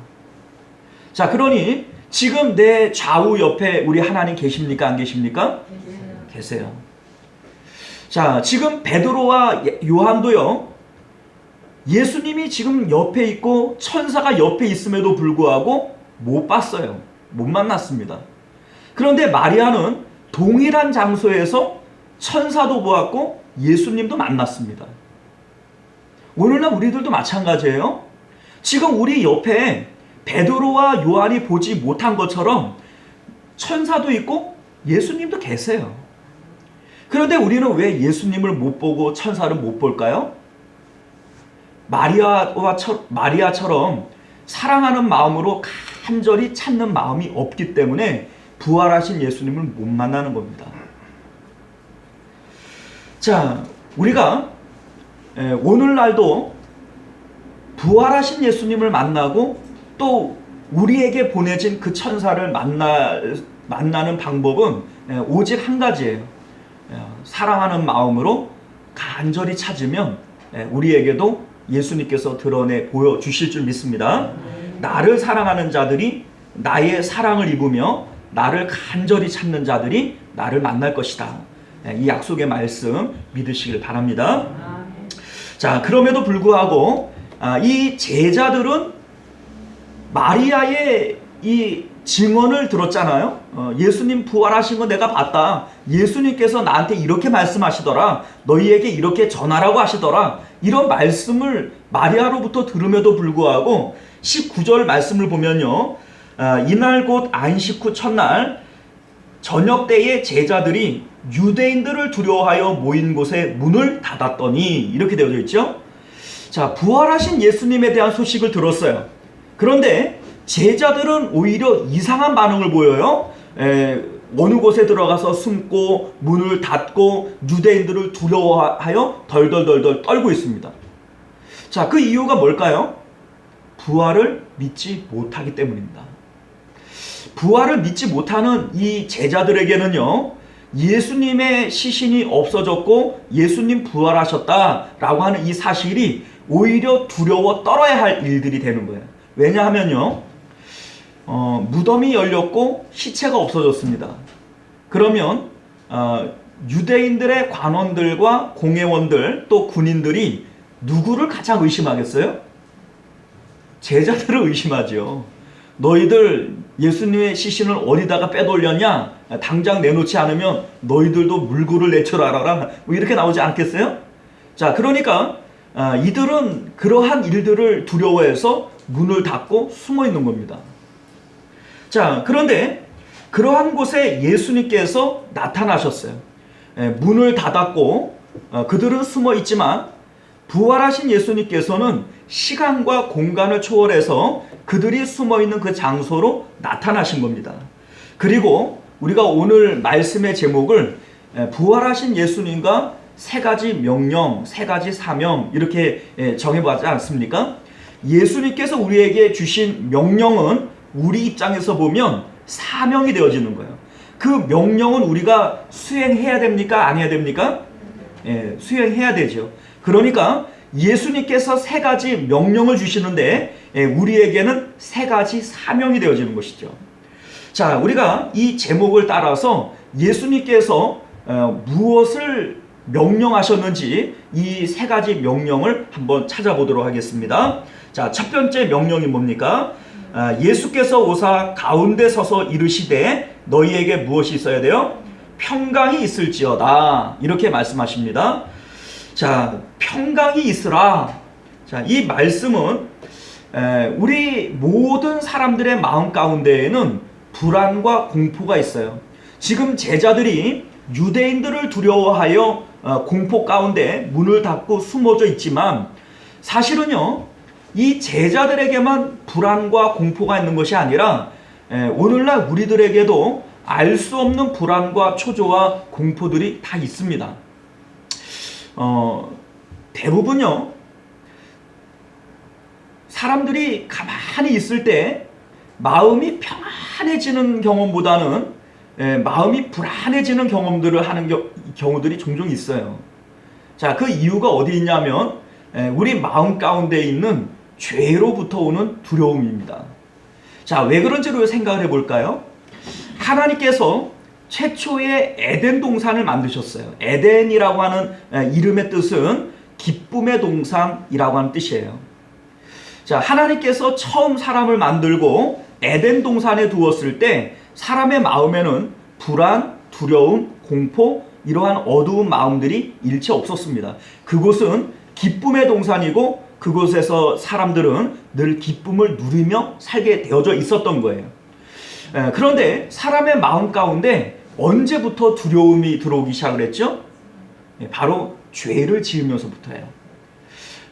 A: 자, 그러니 지금 내 좌우 옆에 우리 하나님 계십니까, 안 계십니까? 계세요. 자, 지금 베드로와 요한도요, 예수님이 지금 옆에 있고 천사가 옆에 있음에도 불구하고 못 봤어요. 못 만났습니다. 그런데 마리아는 동일한 장소에서 천사도 보았고 예수님도 만났습니다. 오늘날 우리들도 마찬가지예요. 지금 우리 옆에 베드로와 요한이 보지 못한 것처럼 천사도 있고 예수님도 계세요. 그런데 우리는 왜 예수님을 못 보고 천사를 못 볼까요? 마리아처럼 사랑하는 마음으로 간절히 찾는 마음이 없기 때문에 부활하신 예수님을 못 만나는 겁니다. 자, 우리가 오늘날도 부활하신 예수님을 만나고 또 우리에게 보내진 그 천사를 만나는 방법은 오직 한 가지예요. 사랑하는 마음으로 간절히 찾으면 우리에게도 예수님께서 드러내 보여주실 줄 믿습니다. 나를 사랑하는 자들이 나의 사랑을 입으며 나를 간절히 찾는 자들이 나를 만날 것이다. 이 약속의 말씀 믿으시길 바랍니다. 자, 그럼에도 불구하고 이 제자들은 마리아의 이 증언을 들었잖아요. 예수님 부활하신 거 내가 봤다. 예수님께서 나한테 이렇게 말씀하시더라. 너희에게 이렇게 전하라고 하시더라. 이런 말씀을 마리아로부터 들음에도 불구하고 19절 말씀을 보면요. 이날 곧 안식 후 첫날 저녁 때에 제자들이 유대인들을 두려워하여 모인 곳에 문을 닫았더니 이렇게 되어져 있죠. 자, 부활하신 예수님에 대한 소식을 들었어요. 그런데 제자들은 오히려 이상한 반응을 보여요. 어느 곳에 들어가서 숨고 문을 닫고 유대인들을 두려워하여 덜덜덜덜 떨고 있습니다. 자, 그 이유가 뭘까요? 부활을 믿지 못하기 때문입니다. 부활을 믿지 못하는 이 제자들에게는요, 예수님의 시신이 없어졌고 예수님 부활하셨다라고 하는 이 사실이 오히려 두려워 떨어야 할 일들이 되는 거예요. 왜냐하면요, 무덤이 열렸고 시체가 없어졌습니다. 그러면 유대인들의 관원들과 공회원들 또 군인들이 누구를 가장 의심하겠어요? 제자들을 의심하죠. 너희들 예수님의 시신을 어디다가 빼돌렸냐? 당장 내놓지 않으면 너희들도 물고를 낼 줄 알아라. 뭐 이렇게 나오지 않겠어요? 자, 그러니까 이들은 그러한 일들을 두려워해서 문을 닫고 숨어 있는 겁니다. 자, 그런데 그러한 곳에 예수님께서 나타나셨어요. 문을 닫았고 그들은 숨어 있지만 부활하신 예수님께서는 시간과 공간을 초월해서 그들이 숨어 있는 그 장소로 나타나신 겁니다. 그리고 우리가 오늘 말씀의 제목을 부활하신 예수님과 세 가지 명령, 세 가지 사명 이렇게 정해봤지 않습니까? 예수님께서 우리에게 주신 명령은 우리 입장에서 보면 사명이 되어지는 거예요. 그 명령은 우리가 수행해야 됩니까? 안 해야 됩니까? 수행해야 되죠. 그러니까 예수님께서 세 가지 명령을 주시는데 우리에게는 세 가지 사명이 되어지는 것이죠. 자, 우리가 이 제목을 따라서 예수님께서 무엇을 명령하셨는지 이 세 가지 명령을 한번 찾아보도록 하겠습니다. 자, 첫 번째 명령이 뭡니까? 예수께서 오사 가운데 서서 이르시되 너희에게 무엇이 있어야 돼요? 평강이 있을지어다. 이렇게 말씀하십니다. 자, 평강이 있으라. 자, 이 말씀은 우리 모든 사람들의 마음 가운데에는 불안과 공포가 있어요. 지금 제자들이 유대인들을 두려워하여 공포 가운데 문을 닫고 숨어져 있지만 사실은요, 이 제자들에게만 불안과 공포가 있는 것이 아니라 오늘날 우리들에게도 알 수 없는 불안과 초조와 공포들이 다 있습니다. 대부분요, 사람들이 가만히 있을 때 마음이 평안해지는 경험보다는 마음이 불안해지는 경험들을 하는 경우들이 종종 있어요. 자, 그 이유가 어디 있냐면 우리 마음 가운데 있는 죄로부터 오는 두려움입니다. 자, 왜 그런지를 생각을 해볼까요? 하나님께서 최초의 에덴 동산을 만드셨어요. 에덴이라고 하는 이름의 뜻은 기쁨의 동산이라고 하는 뜻이에요. 자, 하나님께서 처음 사람을 만들고 에덴 동산에 두었을 때 사람의 마음에는 불안, 두려움, 공포 이러한 어두운 마음들이 일체 없었습니다. 그곳은 기쁨의 동산이고 그곳에서 사람들은 늘 기쁨을 누리며 살게 되어져 있었던 거예요. 그런데 사람의 마음 가운데 언제부터 두려움이 들어오기 시작을 했죠? 바로 죄를 지으면서부터예요.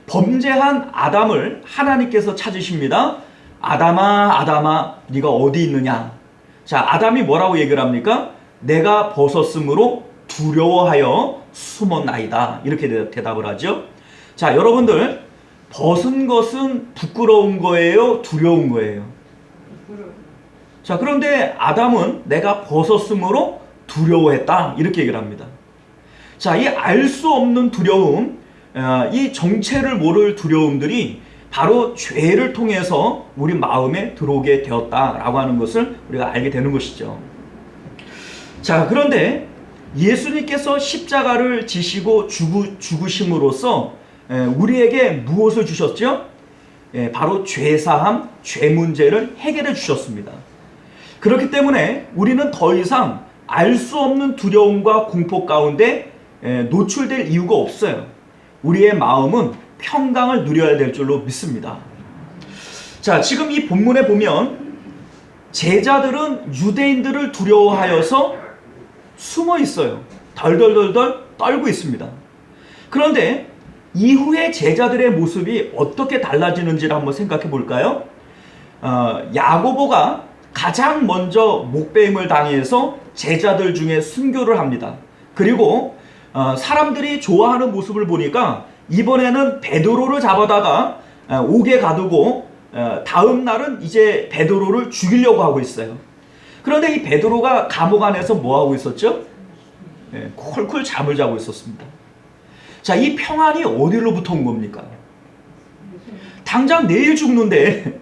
A: 범죄한 아담을 하나님께서 찾으십니다. 아담아, 아담아, 네가 어디 있느냐? 자, 아담이 뭐라고 얘기를 합니까? 내가 벗었으므로 두려워하여 숨었나이다. 이렇게 대답을 하죠. 자, 여러분들, 벗은 것은 부끄러운 거예요? 두려운 거예요? 자, 그런데 아담은 내가 벗었으므로 두려워했다. 이렇게 얘기를 합니다. 자, 이 알 수 없는 두려움, 이 정체를 모를 두려움들이 바로 죄를 통해서 우리 마음에 들어오게 되었다라고 하는 것을 우리가 알게 되는 것이죠. 자, 그런데 예수님께서 십자가를 지시고 죽으심으로써 우리에게 무엇을 주셨죠? 바로 죄사함, 죄 문제를 해결해 주셨습니다. 그렇기 때문에 우리는 더 이상 알 수 없는 두려움과 공포 가운데 노출될 이유가 없어요. 우리의 마음은 평강을 누려야 될 줄로 믿습니다. 자, 지금 이 본문에 보면 제자들은 유대인들을 두려워하여서 숨어 있어요. 덜덜덜덜 떨고 있습니다. 그런데 이후에 제자들의 모습이 어떻게 달라지는지를 한번 생각해 볼까요? 야고보가 가장 먼저 목배임을 당해서 제자들 중에 순교를 합니다. 그리고 사람들이 좋아하는 모습을 보니까 이번에는 베드로를 잡아다가 옥에 가두고 다음 날은 이제 베드로를 죽이려고 하고 있어요. 그런데 이 베드로가 감옥 안에서 뭐 하고 있었죠? 콜콜 잠을 자고 있었습니다. 자, 이 평안이 어디로부터 온 겁니까? 당장 내일 죽는데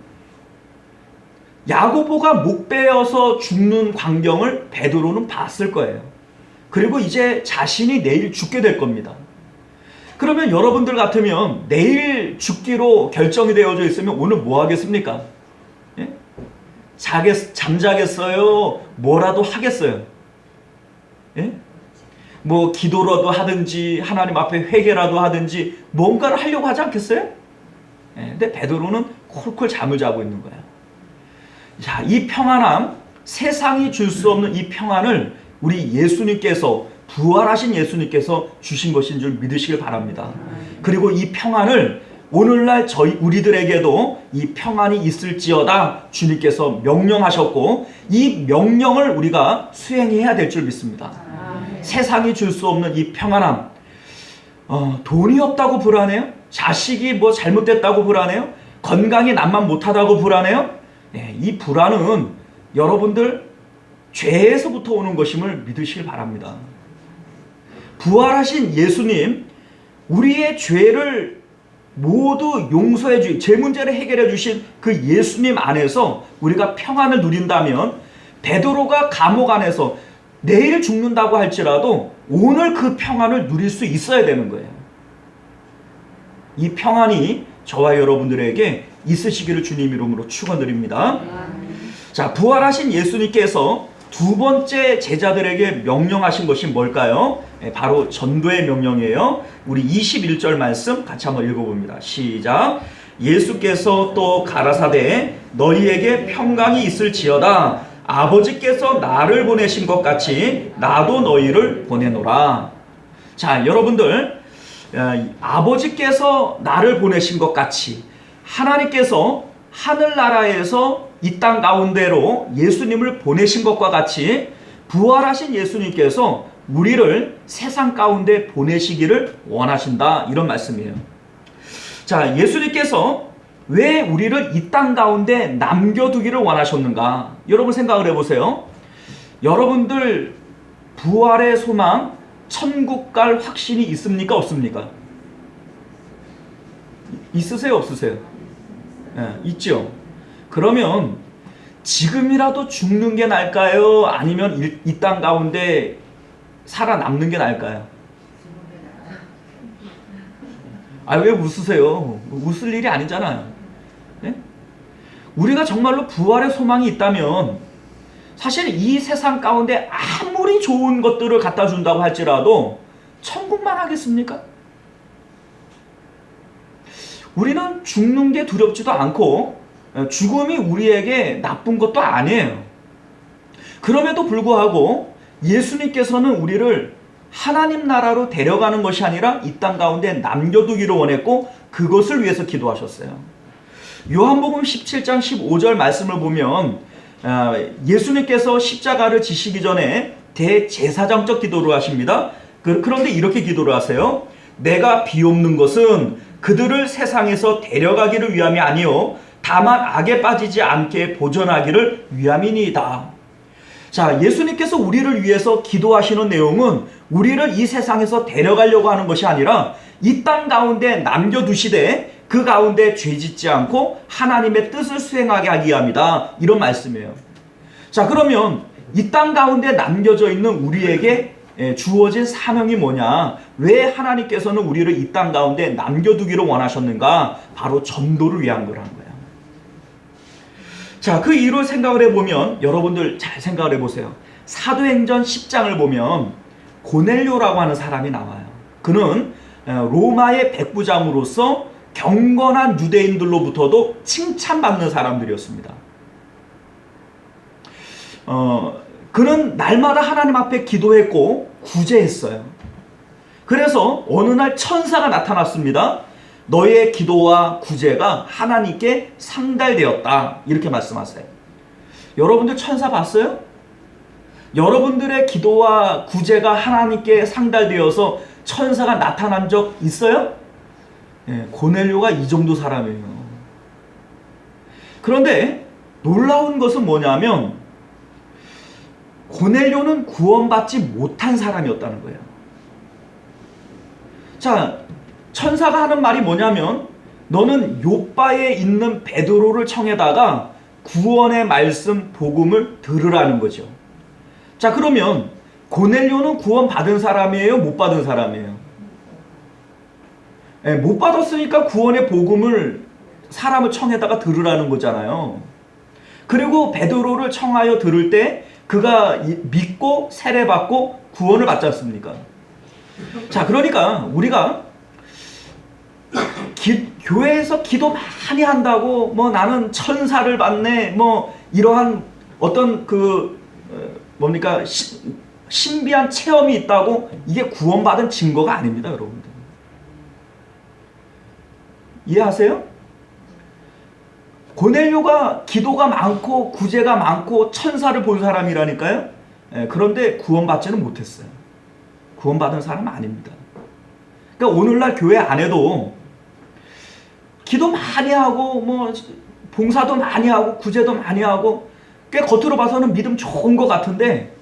A: 야고보가 목 베어서 죽는 광경을 베드로는 봤을 거예요. 그리고 이제 자신이 내일 죽게 될 겁니다. 그러면 여러분들 같으면 내일 죽기로 결정이 되어져 있으면 오늘 뭐 하겠습니까? 예? 잠자겠어요? 뭐라도 하겠어요? 예? 뭐 기도라도 하든지 하나님 앞에 회개라도 하든지 뭔가를 하려고 하지 않겠어요? 예, 근데 베드로는 콜콜 잠을 자고 있는 거예요. 자, 이 평안함, 세상이 줄 수 없는 이 평안을 우리 예수님께서, 부활하신 예수님께서 주신 것인 줄 믿으시길 바랍니다. 그리고 이 평안을 오늘날 우리들에게도 이 평안이 있을지어다 주님께서 명령하셨고, 이 명령을 우리가 수행해야 될 줄 믿습니다. 세상이 줄 수 없는 이 평안함, 돈이 없다고 불안해요? 자식이 뭐 잘못됐다고 불안해요? 건강이 남만 못하다고 불안해요? 이 불안은 여러분들 죄에서부터 오는 것임을 믿으시길 바랍니다. 부활하신 예수님, 우리의 죄를 모두 용서해 주신, 죄 문제를 해결해 주신 그 예수님 안에서 우리가 평안을 누린다면, 베드로가 감옥 안에서 내일 죽는다고 할지라도 오늘 그 평안을 누릴 수 있어야 되는 거예요. 이 평안이 저와 여러분들에게 있으시기를 주님 이름으로 축원드립니다. 자, 부활하신 예수님께서 두 번째 제자들에게 명령하신 것이 뭘까요? 바로 전도의 명령이에요. 우리 21절 말씀 같이 한번 읽어봅니다. 시작. 예수께서 또 가라사대 너희에게 평강이 있을지어다. 아버지께서 나를 보내신 것 같이 나도 너희를 보내노라. 자, 여러분들, 아버지께서 나를 보내신 것 같이 하나님께서 하늘나라에서 이 땅 가운데로 예수님을 보내신 것과 같이 부활하신 예수님께서 우리를 세상 가운데 보내시기를 원하신다, 이런 말씀이에요. 자, 예수님께서 왜 우리를 이 땅 가운데 남겨두기를 원하셨는가? 여러분 생각을 해보세요. 여러분들 부활의 소망, 천국 갈 확신이 있습니까? 없습니까? 있으세요? 없으세요? 있죠. 그러면 지금이라도 죽는 게 나을까요? 아니면 이 땅 가운데 살아남는 게 나을까요? 왜 웃으세요? 웃을 일이 아니잖아요. 네? 우리가 정말로 부활의 소망이 있다면 사실 이 세상 가운데 아무리 좋은 것들을 갖다 준다고 할지라도 천국만 하겠습니까? 우리는 죽는 게 두렵지도 않고 죽음이 우리에게 나쁜 것도 아니에요. 그럼에도 불구하고 예수님께서는 우리를 하나님 나라로 데려가는 것이 아니라 이 땅 가운데 남겨두기를 원했고 그것을 위해서 기도하셨어요. 요한복음 17장 15절 말씀을 보면 예수님께서 십자가를 지시기 전에 대제사장적 기도를 하십니다. 그런데 이렇게 기도를 하세요. 내가 비옵는 것은 그들을 세상에서 데려가기를 위함이 아니요 다만 악에 빠지지 않게 보존하기를 위함이니이다. 자, 예수님께서 우리를 위해서 기도하시는 내용은 우리를 이 세상에서 데려가려고 하는 것이 아니라 이 땅 가운데 남겨두시되 그 가운데 죄짓지 않고 하나님의 뜻을 수행하게 하기 위함이다. 이런 말씀이에요. 자, 그러면 이 땅 가운데 남겨져 있는 우리에게 주어진 사명이 뭐냐? 왜 하나님께서는 우리를 이 땅 가운데 남겨두기를 원하셨는가? 바로 전도를 위한 거라는 거예요. 자, 그 이유를 생각을 해보면 여러분들 잘 생각을 해보세요. 사도행전 10장을 보면 고넬료라고 하는 사람이 나와요. 그는 로마의 백부장으로서 경건한 유대인들로부터도 칭찬받는 사람들이었습니다. 그는 날마다 하나님 앞에 기도했고 구제했어요. 그래서 어느 날 천사가 나타났습니다. 너의 기도와 구제가 하나님께 상달되었다. 이렇게 말씀하세요. 여러분들 천사 봤어요? 여러분들의 기도와 구제가 하나님께 상달되어서 천사가 나타난 적 있어요? 고넬료가 이 정도 사람이에요. 그런데 놀라운 것은 뭐냐면 고넬료는 구원받지 못한 사람이었다는 거예요. 자, 천사가 하는 말이 뭐냐면 너는 요바에 있는 베드로를 청해다가 구원의 말씀 복음을 들으라는 거죠. 자, 그러면 고넬료는 구원 받은 사람이에요? 못 받은 사람이에요? 못 받았으니까 구원의 복음을 사람을 청해다가 들으라는 거잖아요. 그리고 베드로를 청하여 들을 때 그가 믿고 세례받고 구원을 받지 않습니까? 자, 그러니까 우리가 교회에서 기도 많이 한다고 뭐 나는 천사를 받네 뭐 이러한 어떤 뭡니까 신비한 체험이 있다고 이게 구원받은 증거가 아닙니다, 여러분들. 이해하세요? 고넬료가 기도가 많고 구제가 많고 천사를 본 사람이라니까요. 그런데 구원받지는 못했어요. 구원받은 사람은 아닙니다. 그러니까 오늘날 교회 안에도 기도 많이 하고 뭐 봉사도 많이 하고 구제도 많이 하고 꽤 겉으로 봐서는 믿음 좋은 것 같은데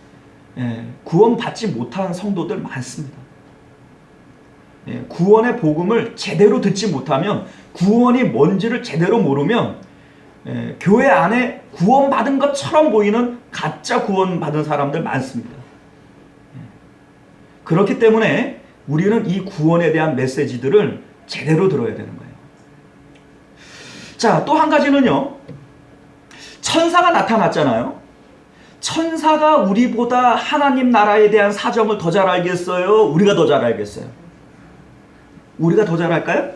A: 구원받지 못한 성도들 많습니다. 구원의 복음을 제대로 듣지 못하면 구원이 뭔지를 제대로 모르면 교회 안에 구원받은 것처럼 보이는 가짜 구원받은 사람들 많습니다. 그렇기 때문에 우리는 이 구원에 대한 메시지들을 제대로 들어야 되는 거예요. 자, 또 한 가지는요. 천사가 나타났잖아요. 천사가 우리보다 하나님 나라에 대한 사정을 더 잘 알겠어요? 우리가 더 잘 알겠어요? 우리가 더 잘 알까요?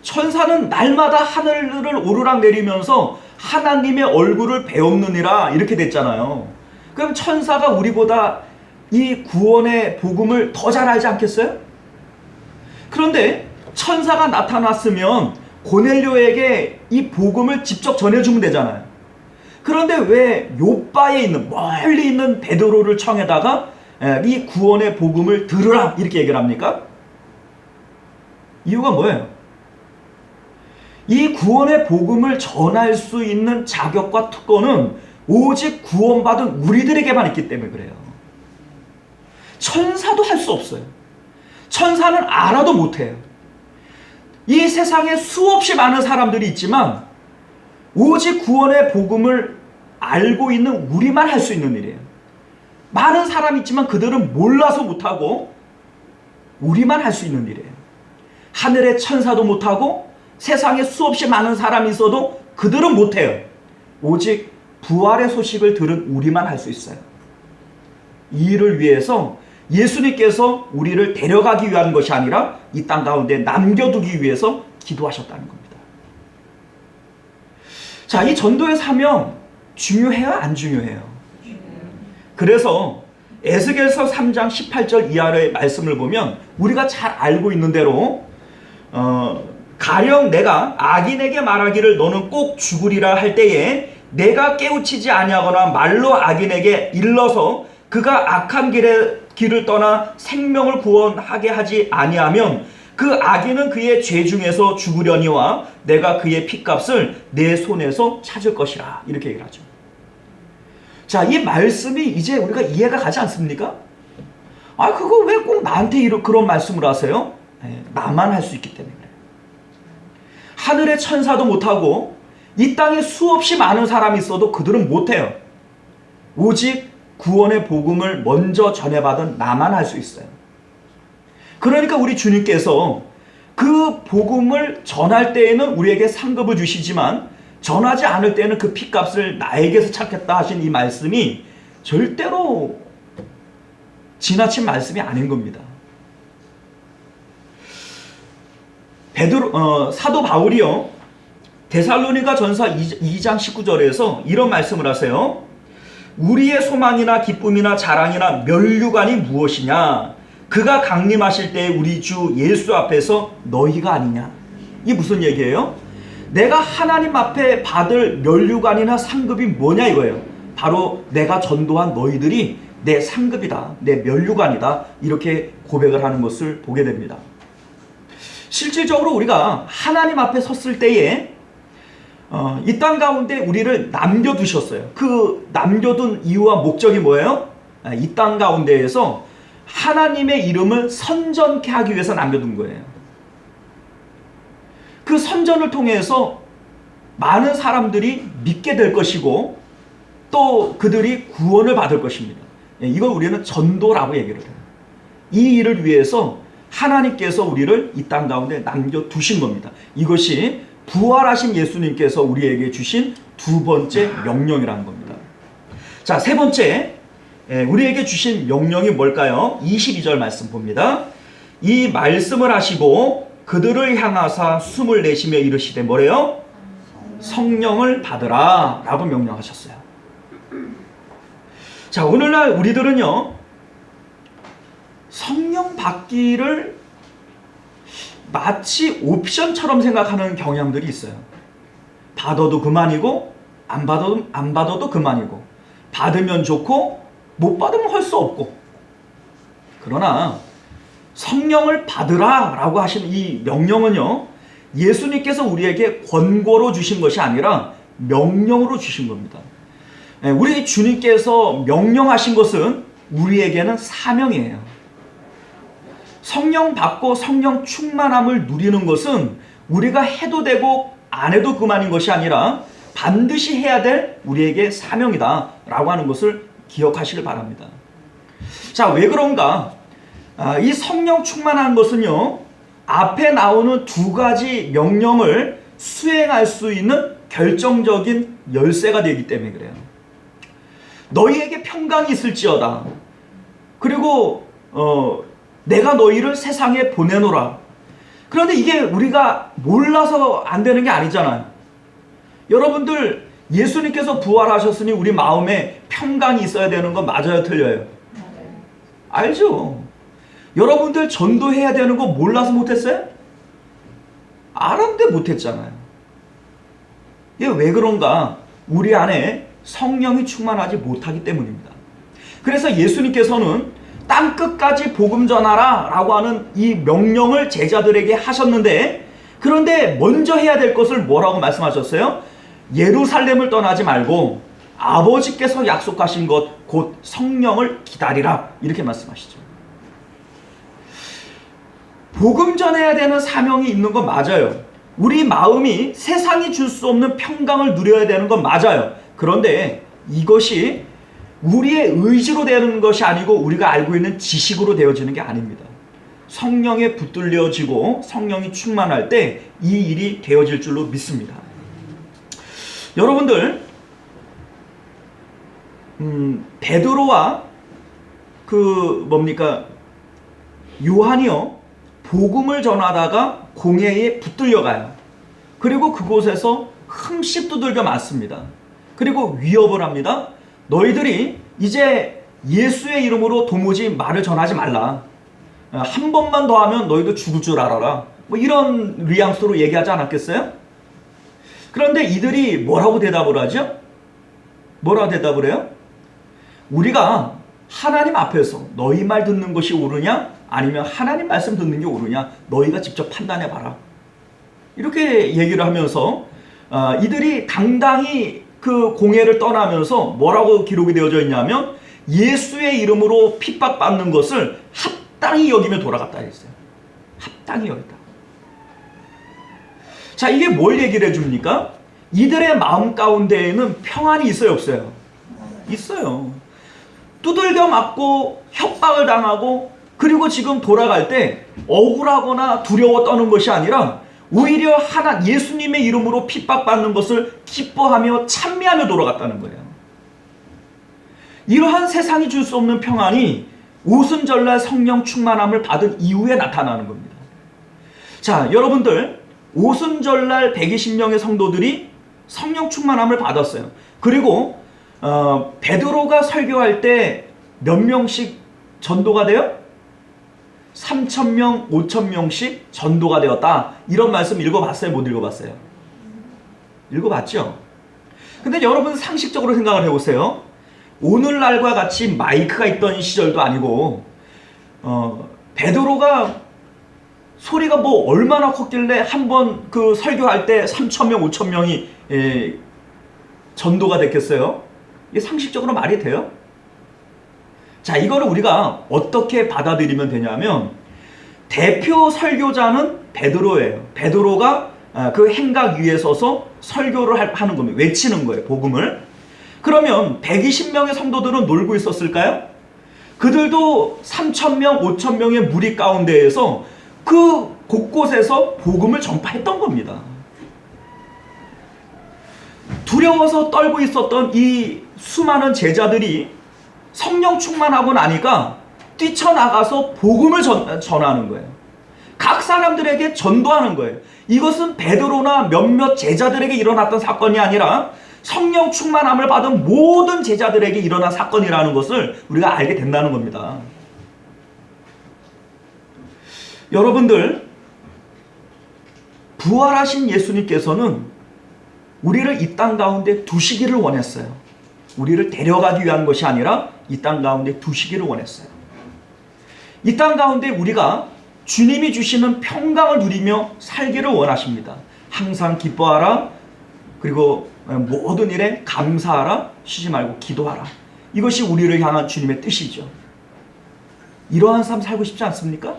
A: 천사는 날마다 하늘을 오르락 내리면서 하나님의 얼굴을 배웠느니라 이렇게 됐잖아요. 그럼 천사가 우리보다 이 구원의 복음을 더 잘 알지 않겠어요? 그런데 천사가 나타났으면 고넬료에게 이 복음을 직접 전해주면 되잖아요. 그런데 왜 요바에 있는 멀리 있는 베드로를 청해다가 이 구원의 복음을 들으라 이렇게 얘기를 합니까? 이유가 뭐예요? 이 구원의 복음을 전할 수 있는 자격과 특권은 오직 구원받은 우리들에게만 있기 때문에 그래요. 천사도 할 수 없어요. 천사는 알아도 못해요. 이 세상에 수없이 많은 사람들이 있지만 오직 구원의 복음을 알고 있는 우리만 할 수 있는 일이에요. 많은 사람이 있지만 그들은 몰라서 못하고 우리만 할 수 있는 일이에요. 하늘의 천사도 못하고 세상에 수없이 많은 사람이 있어도 그들은 못해요. 오직 부활의 소식을 들은 우리만 할 수 있어요. 이 일을 위해서 예수님께서 우리를 데려가기 위한 것이 아니라 이 땅 가운데 남겨두기 위해서 기도하셨다는 겁니다. 자, 이 전도의 사명 중요해요? 안 중요해요? 그래서 에스겔서 3장 18절 이하의 말씀을 보면 우리가 잘 알고 있는 대로 가령 내가 악인에게 말하기를 너는 꼭 죽으리라 할 때에 내가 깨우치지 아니하거나 말로 악인에게 일러서 그가 악한 길을 떠나 생명을 구원하게 하지 아니하면 그 악인은 그의 죄 중에서 죽으려니와 내가 그의 핏값을 내 손에서 찾을 것이라. 이렇게 얘기를 하죠. 자, 이 말씀이 이제 우리가 이해가 가지 않습니까? 아, 그거 왜 꼭 나한테 그런 말씀을 하세요? 나만 할 수 있기 때문에 그래요. 하늘의 천사도 못하고 이 땅에 수없이 많은 사람이 있어도 그들은 못해요. 오직 구원의 복음을 먼저 전해받은 나만 할 수 있어요. 그러니까 우리 주님께서 그 복음을 전할 때에는 우리에게 상급을 주시지만 전하지 않을 때는 그 핏값을 나에게서 찾겠다 하신 이 말씀이 절대로 지나친 말씀이 아닌 겁니다. 사도 바울이요, 데살로니가 전서 2장 19절에서 이런 말씀을 하세요. 우리의 소망이나 기쁨이나 자랑이나 면류관이 무엇이냐? 그가 강림하실 때 우리 주 예수 앞에서 너희가 아니냐? 이게 무슨 얘기예요? 내가 하나님 앞에 받을 면류관이나 상급이 뭐냐 이거예요. 바로 내가 전도한 너희들이 내 상급이다, 내 면류관이다, 이렇게 고백을 하는 것을 보게 됩니다. 실질적으로 우리가 하나님 앞에 섰을 때에 이 땅 가운데 우리를 남겨두셨어요. 그 남겨둔 이유와 목적이 뭐예요? 이 땅 가운데에서 하나님의 이름을 선전케 하기 위해서 남겨둔 거예요. 그 선전을 통해서 많은 사람들이 믿게 될 것이고 또 그들이 구원을 받을 것입니다. 이걸 우리는 전도라고 얘기를 해요. 이 일을 위해서 하나님께서 우리를 이 땅 가운데 남겨두신 겁니다. 이것이 부활하신 예수님께서 우리에게 주신 두 번째 명령이라는 겁니다. 자, 세 번째, 우리에게 주신 명령이 뭘까요? 22절 말씀 봅니다. 이 말씀을 하시고 그들을 향하사 숨을 내쉬며 이르시되 뭐래요? 성령을 받으라 라고 명령하셨어요. 자, 오늘날 우리들은요, 성령 받기를 마치 옵션처럼 생각하는 경향들이 있어요. 받아도 그만이고 안 받아도 그만이고, 받으면 좋고 못 받으면 할 수 없고. 그러나 성령을 받으라 라고 하신 이 명령은요, 예수님께서 우리에게 권고로 주신 것이 아니라 명령으로 주신 겁니다. 우리 주님께서 명령하신 것은 우리에게는 사명이에요. 성령 받고 성령 충만함을 누리는 것은 우리가 해도 되고 안 해도 그만인 것이 아니라 반드시 해야 될 우리에게 사명이다 라고 하는 것을 기억하시길 바랍니다. 자, 왜 그런가? 이 성령 충만한 것은요, 앞에 나오는 두 가지 명령을 수행할 수 있는 결정적인 열쇠가 되기 때문에 그래요. 너희에게 평강이 있을지어다. 그리고 내가 너희를 세상에 보내노라. 그런데 이게 우리가 몰라서 안 되는 게 아니잖아요. 여러분들, 예수님께서 부활하셨으니 우리 마음에 평강이 있어야 되는 건 맞아요, 틀려요? 알죠? 여러분들 전도해야 되는 거 몰라서 못했어요? 알았는데 못했잖아요. 이게 왜 그런가? 우리 안에 성령이 충만하지 못하기 때문입니다. 그래서 예수님께서는 땅끝까지 복음 전하라 라고 하는 이 명령을 제자들에게 하셨는데, 그런데 먼저 해야 될 것을 뭐라고 말씀하셨어요? 예루살렘을 떠나지 말고 아버지께서 약속하신 것 곧 성령을 기다리라, 이렇게 말씀하시죠. 복음 전해야 되는 사명이 있는 건 맞아요. 우리 마음이 세상이 줄 수 없는 평강을 누려야 되는 건 맞아요. 그런데 이것이 우리의 의지로 되는 것이 아니고 우리가 알고 있는 지식으로 되어지는 게 아닙니다. 성령에 붙들려지고 성령이 충만할 때 이 일이 되어질 줄로 믿습니다. 여러분들, 베드로와 요한이요, 복음을 전하다가 공회에 붙들려가요. 그리고 그곳에서 흠씬 두들겨 맞습니다. 그리고 위협을 합니다. 너희들이 이제 예수의 이름으로 도무지 말을 전하지 말라. 한 번만 더 하면 너희도 죽을 줄 알아라. 뭐 이런 뉘앙스로 얘기하지 않았겠어요? 그런데 이들이 뭐라고 대답을 하죠? 뭐라고 대답을 해요? 우리가 하나님 앞에서 너희 말 듣는 것이 옳으냐? 아니면 하나님 말씀 듣는 게 옳으냐? 너희가 직접 판단해 봐라. 이렇게 얘기를 하면서 이들이 당당히 그 공회를 떠나면서 뭐라고 기록이 되어져 있냐면 예수의 이름으로 핍박받는 것을 합당히 여기며 돌아갔다 했어요. 합당히 여겼다. 자, 이게 뭘 얘기를 해줍니까? 이들의 마음 가운데에는 평안이 있어요, 없어요? 있어요. 두들겨 맞고 협박을 당하고 그리고 지금 돌아갈 때 억울하거나 두려워 떠는 것이 아니라 오히려 예수님의 이름으로 핍박받는 것을 기뻐하며 찬미하며 돌아갔다는 거예요. 이러한 세상이 줄 수 없는 평안이 오순절날 성령 충만함을 받은 이후에 나타나는 겁니다. 자, 여러분들 오순절날 120명의 성도들이 성령 충만함을 받았어요. 그리고 베드로가 설교할 때 몇 명씩 전도가 돼요? 3,000명, 5,000명씩 전도가 되었다. 이런 말씀 읽어봤어요? 못 읽어봤어요? 읽어봤죠? 근데 여러분 상식적으로 생각을 해보세요. 오늘날과 같이 마이크가 있던 시절도 아니고 베드로가 소리가 뭐 얼마나 컸길래 한번 그 설교할 때 3,000명, 5,000명이 전도가 됐겠어요? 이게 상식적으로 말이 돼요? 자, 이거를 우리가 어떻게 받아들이면 되냐면 대표 설교자는 베드로예요. 베드로가 그 행각 위에 서서 설교를 하는 겁니다. 외치는 거예요, 복음을. 그러면 120명의 성도들은 놀고 있었을까요? 그들도 3,000명, 5,000명의 무리 가운데에서 그 곳곳에서 복음을 전파했던 겁니다. 두려워서 떨고 있었던 이 수많은 제자들이 성령 충만하고 나니까 뛰쳐나가서 복음을 전하는 거예요. 각 사람들에게 전도하는 거예요. 이것은 베드로나 몇몇 제자들에게 일어났던 사건이 아니라 성령 충만함을 받은 모든 제자들에게 일어난 사건이라는 것을 우리가 알게 된다는 겁니다. 여러분들, 부활하신 예수님께서는 우리를 이 땅 가운데 두시기를 원했어요. 우리를 데려가기 위한 것이 아니라 이 땅 가운데 두시기를 원했어요. 이 땅 가운데 우리가 주님이 주시는 평강을 누리며 살기를 원하십니다. 항상 기뻐하라. 그리고 모든 일에 감사하라. 쉬지 말고 기도하라. 이것이 우리를 향한 주님의 뜻이죠. 이러한 삶 살고 싶지 않습니까?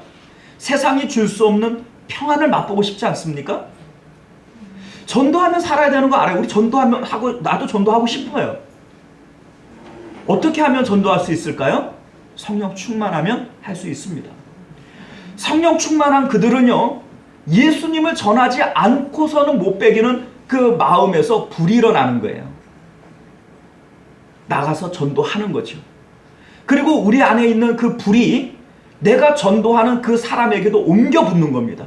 A: 세상이 줄 수 없는 평안을 맛보고 싶지 않습니까? 전도하면 살아야 되는 거 알아요. 우리 전도하면 나도 전도하고 싶어요. 어떻게 하면 전도할 수 있을까요? 성령 충만하면 할 수 있습니다. 성령 충만한 그들은요, 예수님을 전하지 않고서는 못 빼기는 그 마음에서 불이 일어나는 거예요. 나가서 전도하는 거죠. 그리고 우리 안에 있는 그 불이 내가 전도하는 그 사람에게도 옮겨 붙는 겁니다.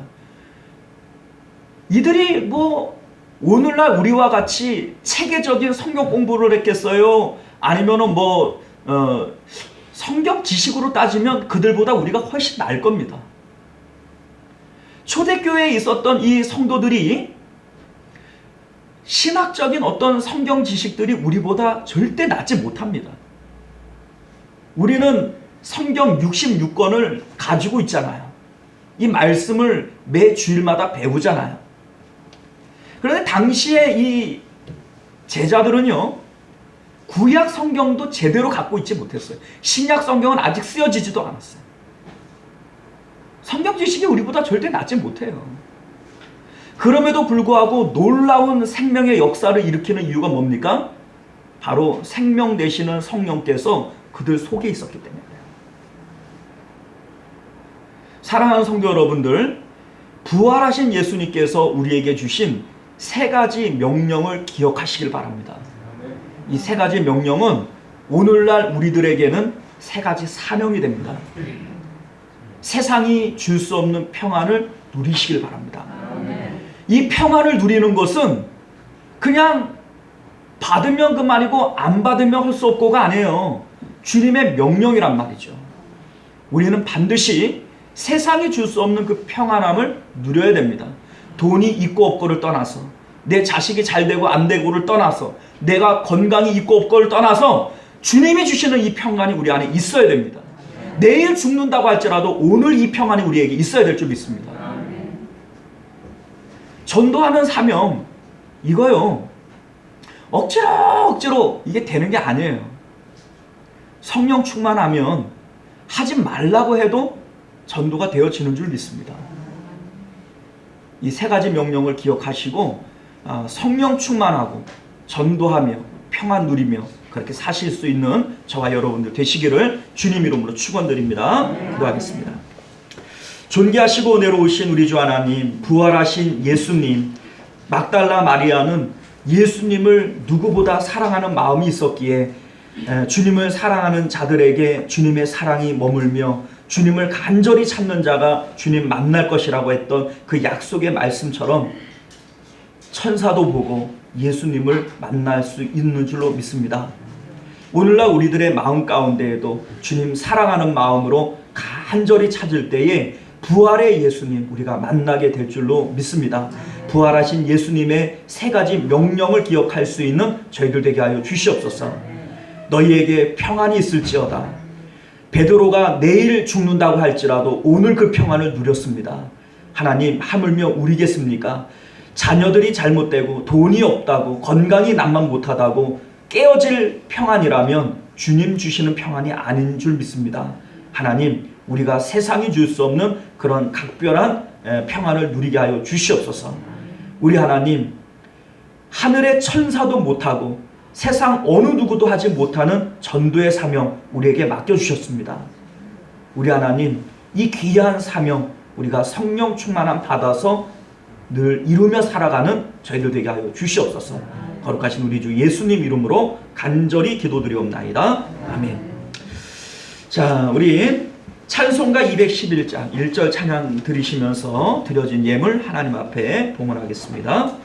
A: 이들이 뭐 오늘날 우리와 같이 체계적인 성경 공부를 했겠어요? 아니면은 성경 지식으로 따지면 그들보다 우리가 훨씬 나을 겁니다. 초대교회에 있었던 이 성도들이 신학적인 어떤 성경 지식들이 우리보다 절대 낫지 못합니다. 우리는 성경 66권을 가지고 있잖아요. 이 말씀을 매 주일마다 배우잖아요. 그런데 당시에 이 제자들은요, 구약 성경도 제대로 갖고 있지 못했어요. 신약 성경은 아직 쓰여지지도 않았어요. 성경 지식이 우리보다 절대 낫지 못해요. 그럼에도 불구하고 놀라운 생명의 역사를 일으키는 이유가 뭡니까? 바로 생명 되시는 성령께서 그들 속에 있었기 때문이에요. 사랑하는 성도 여러분들, 부활하신 예수님께서 우리에게 주신 세 가지 명령을 기억하시길 바랍니다. 이 세 가지 명령은 오늘날 우리들에게는 세 가지 사명이 됩니다. 세상이 줄 수 없는 평안을 누리시길 바랍니다. 이 평안을 누리는 것은 그냥 받으면 그만이고 안 받으면 할 수 없고가 아니에요. 주님의 명령이란 말이죠. 우리는 반드시 세상이 줄 수 없는 그 평안함을 누려야 됩니다. 돈이 있고 없고를 떠나서, 내 자식이 잘 되고 안 되고를 떠나서, 내가 건강이 있고 없고를 떠나서 주님이 주시는 이 평안이 우리 안에 있어야 됩니다. 내일 죽는다고 할지라도 오늘 이 평안이 우리에게 있어야 될 줄 믿습니다. 전도하는 사명, 이거요, 억지로 이게 되는 게 아니에요. 성령 충만하면 하지 말라고 해도 전도가 되어지는 줄 믿습니다. 이 세 가지 명령을 기억하시고 성령 충만하고 전도하며 평안 누리며 그렇게 사실 수 있는 저와 여러분들 되시기를 주님 이름으로 축원드립니다. 기도하겠습니다. 존귀하시고 은혜로우신 우리 주 하나님, 부활하신 예수님, 막달라 마리아는 예수님을 누구보다 사랑하는 마음이 있었기에 주님을 사랑하는 자들에게 주님의 사랑이 머물며 주님을 간절히 찾는 자가 주님 만날 것이라고 했던 그 약속의 말씀처럼 천사도 보고 예수님을 만날 수 있는 줄로 믿습니다. 오늘날 우리들의 마음 가운데에도 주님 사랑하는 마음으로 간절히 찾을 때에 부활의 예수님 우리가 만나게 될 줄로 믿습니다. 부활하신 예수님의 세 가지 명령을 기억할 수 있는 저희들 되게 하여 주시옵소서. 너희에게 평안이 있을지어다. 베드로가 내일 죽는다고 할지라도 오늘 그 평안을 누렸습니다. 하나님, 하물며 우리겠습니까? 자녀들이 잘못되고 돈이 없다고 건강이 남만 못하다고 깨어질 평안이라면 주님 주시는 평안이 아닌 줄 믿습니다. 하나님, 우리가 세상이 줄 수 없는 그런 각별한 평안을 누리게 하여 주시옵소서. 우리 하나님, 하늘의 천사도 못하고 세상 어느 누구도 하지 못하는 전도의 사명 우리에게 맡겨주셨습니다. 우리 하나님, 이 귀한 사명 우리가 성령 충만함 받아서 늘 이루며 살아가는 저희들 되게 하여 주시옵소서. 거룩하신 우리 주 예수님 이름으로 간절히 기도드리옵나이다. 아멘. 자, 우리 찬송가 211장 1절 찬양 들으시면서 드려진 예물 하나님 앞에 봉헌하겠습니다.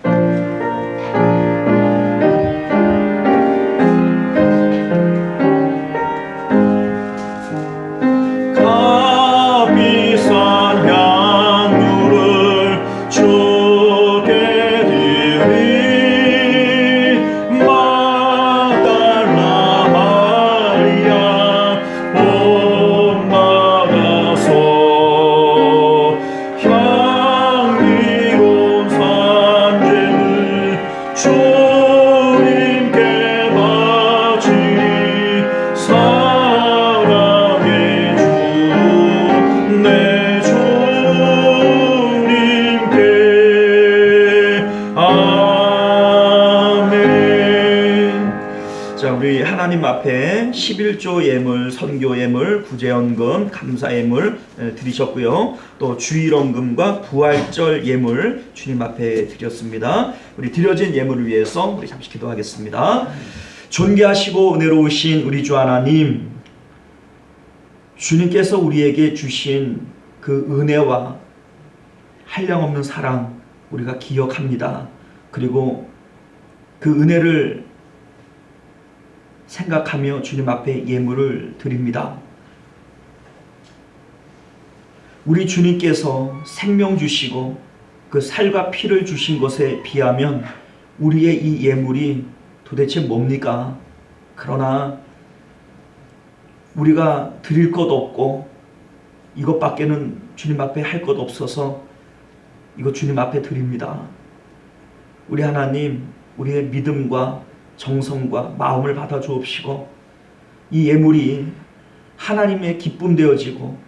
A: 하나님 앞에 11조 예물, 선교 예물, 구제연금, 감사 예물 드리셨고요. 또 주일원금과 부활절 예물 주님 앞에 드렸습니다. 우리 드려진 예물을 위해서 우리 잠시 기도하겠습니다. 존귀하시고 은혜로우신 우리 주 하나님, 주님께서 우리에게 주신 그 은혜와 한량없는 사랑 우리가 기억합니다. 그리고 그 은혜를 생각하며 주님 앞에 예물을 드립니다. 우리 주님께서 생명 주시고 그 살과 피를 주신 것에 비하면 우리의 이 예물이 도대체 뭡니까? 그러나 우리가 드릴 것 없고 이것밖에는 주님 앞에 할 것 없어서 이거 주님 앞에 드립니다. 우리 하나님, 우리의 믿음과 정성과 마음을 받아 주옵시고 이 예물이 하나님의 기쁨 되어지고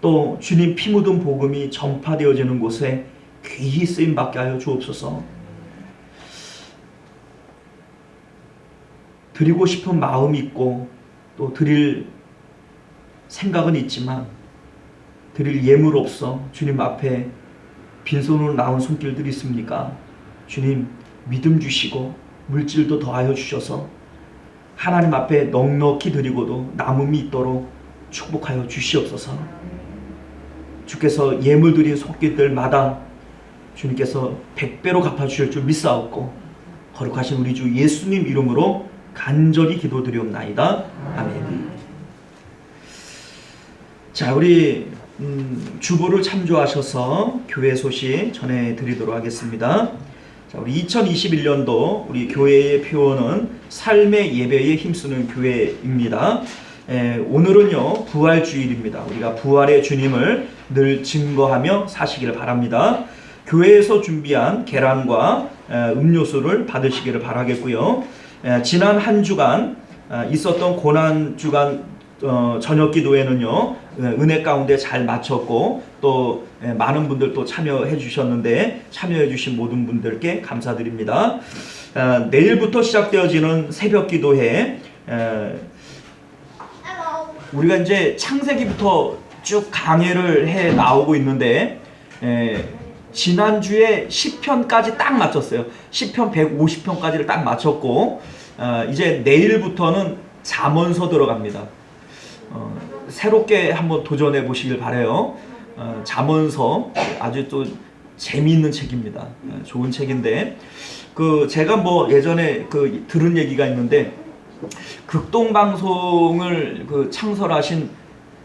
A: 또 주님 피 묻은 복음이 전파되어지는 곳에 귀히 쓰임 받게 하여 주옵소서. 드리고 싶은 마음이 있고 또 드릴 생각은 있지만 드릴 예물 없어 주님 앞에 빈손으로 나온 손길들이 있습니까? 주님, 믿음 주시고 물질도 더하여 주셔서 하나님 앞에 넉넉히 드리고도 남음이 있도록 축복하여 주시옵소서. 주께서 예물 드린 손길들마다 주님께서 100배로 갚아주실 줄 믿사옵고 거룩하신 우리 주 예수님 이름으로 간절히 기도드리옵나이다. 아멘. 자, 우리 주보를 참조하셔서 교회 소식 전해드리도록 하겠습니다. 자, 우리 2021년도 우리 교회의 표어는 삶의 예배에 힘쓰는 교회입니다. 오늘은요 부활주일입니다. 우리가 부활의 주님을 늘 증거하며 사시기를 바랍니다. 교회에서 준비한 계란과 음료수를 받으시기를 바라겠고요. 지난 한 주간 있었던 고난 주간 저녁 기도회는요 은혜 가운데 잘 마쳤고 또 많은 분들 또 참여해 주셨는데 참여해 주신 모든 분들께 감사드립니다. 내일부터 시작되어지는 새벽 기도회, 우리가 이제 창세기부터 쭉 강해를 해 나오고 있는데 지난주에 10편까지 딱 마쳤어요. 10편 150편까지를 딱 마쳤고 이제 내일부터는 잠언서 들어갑니다. 새롭게 한번 도전해 보시길 바라요. 잠언서 아주 또 재미있는 책입니다. 좋은 책인데 제가 뭐 예전에 들은 얘기가 있는데 극동방송을 창설하신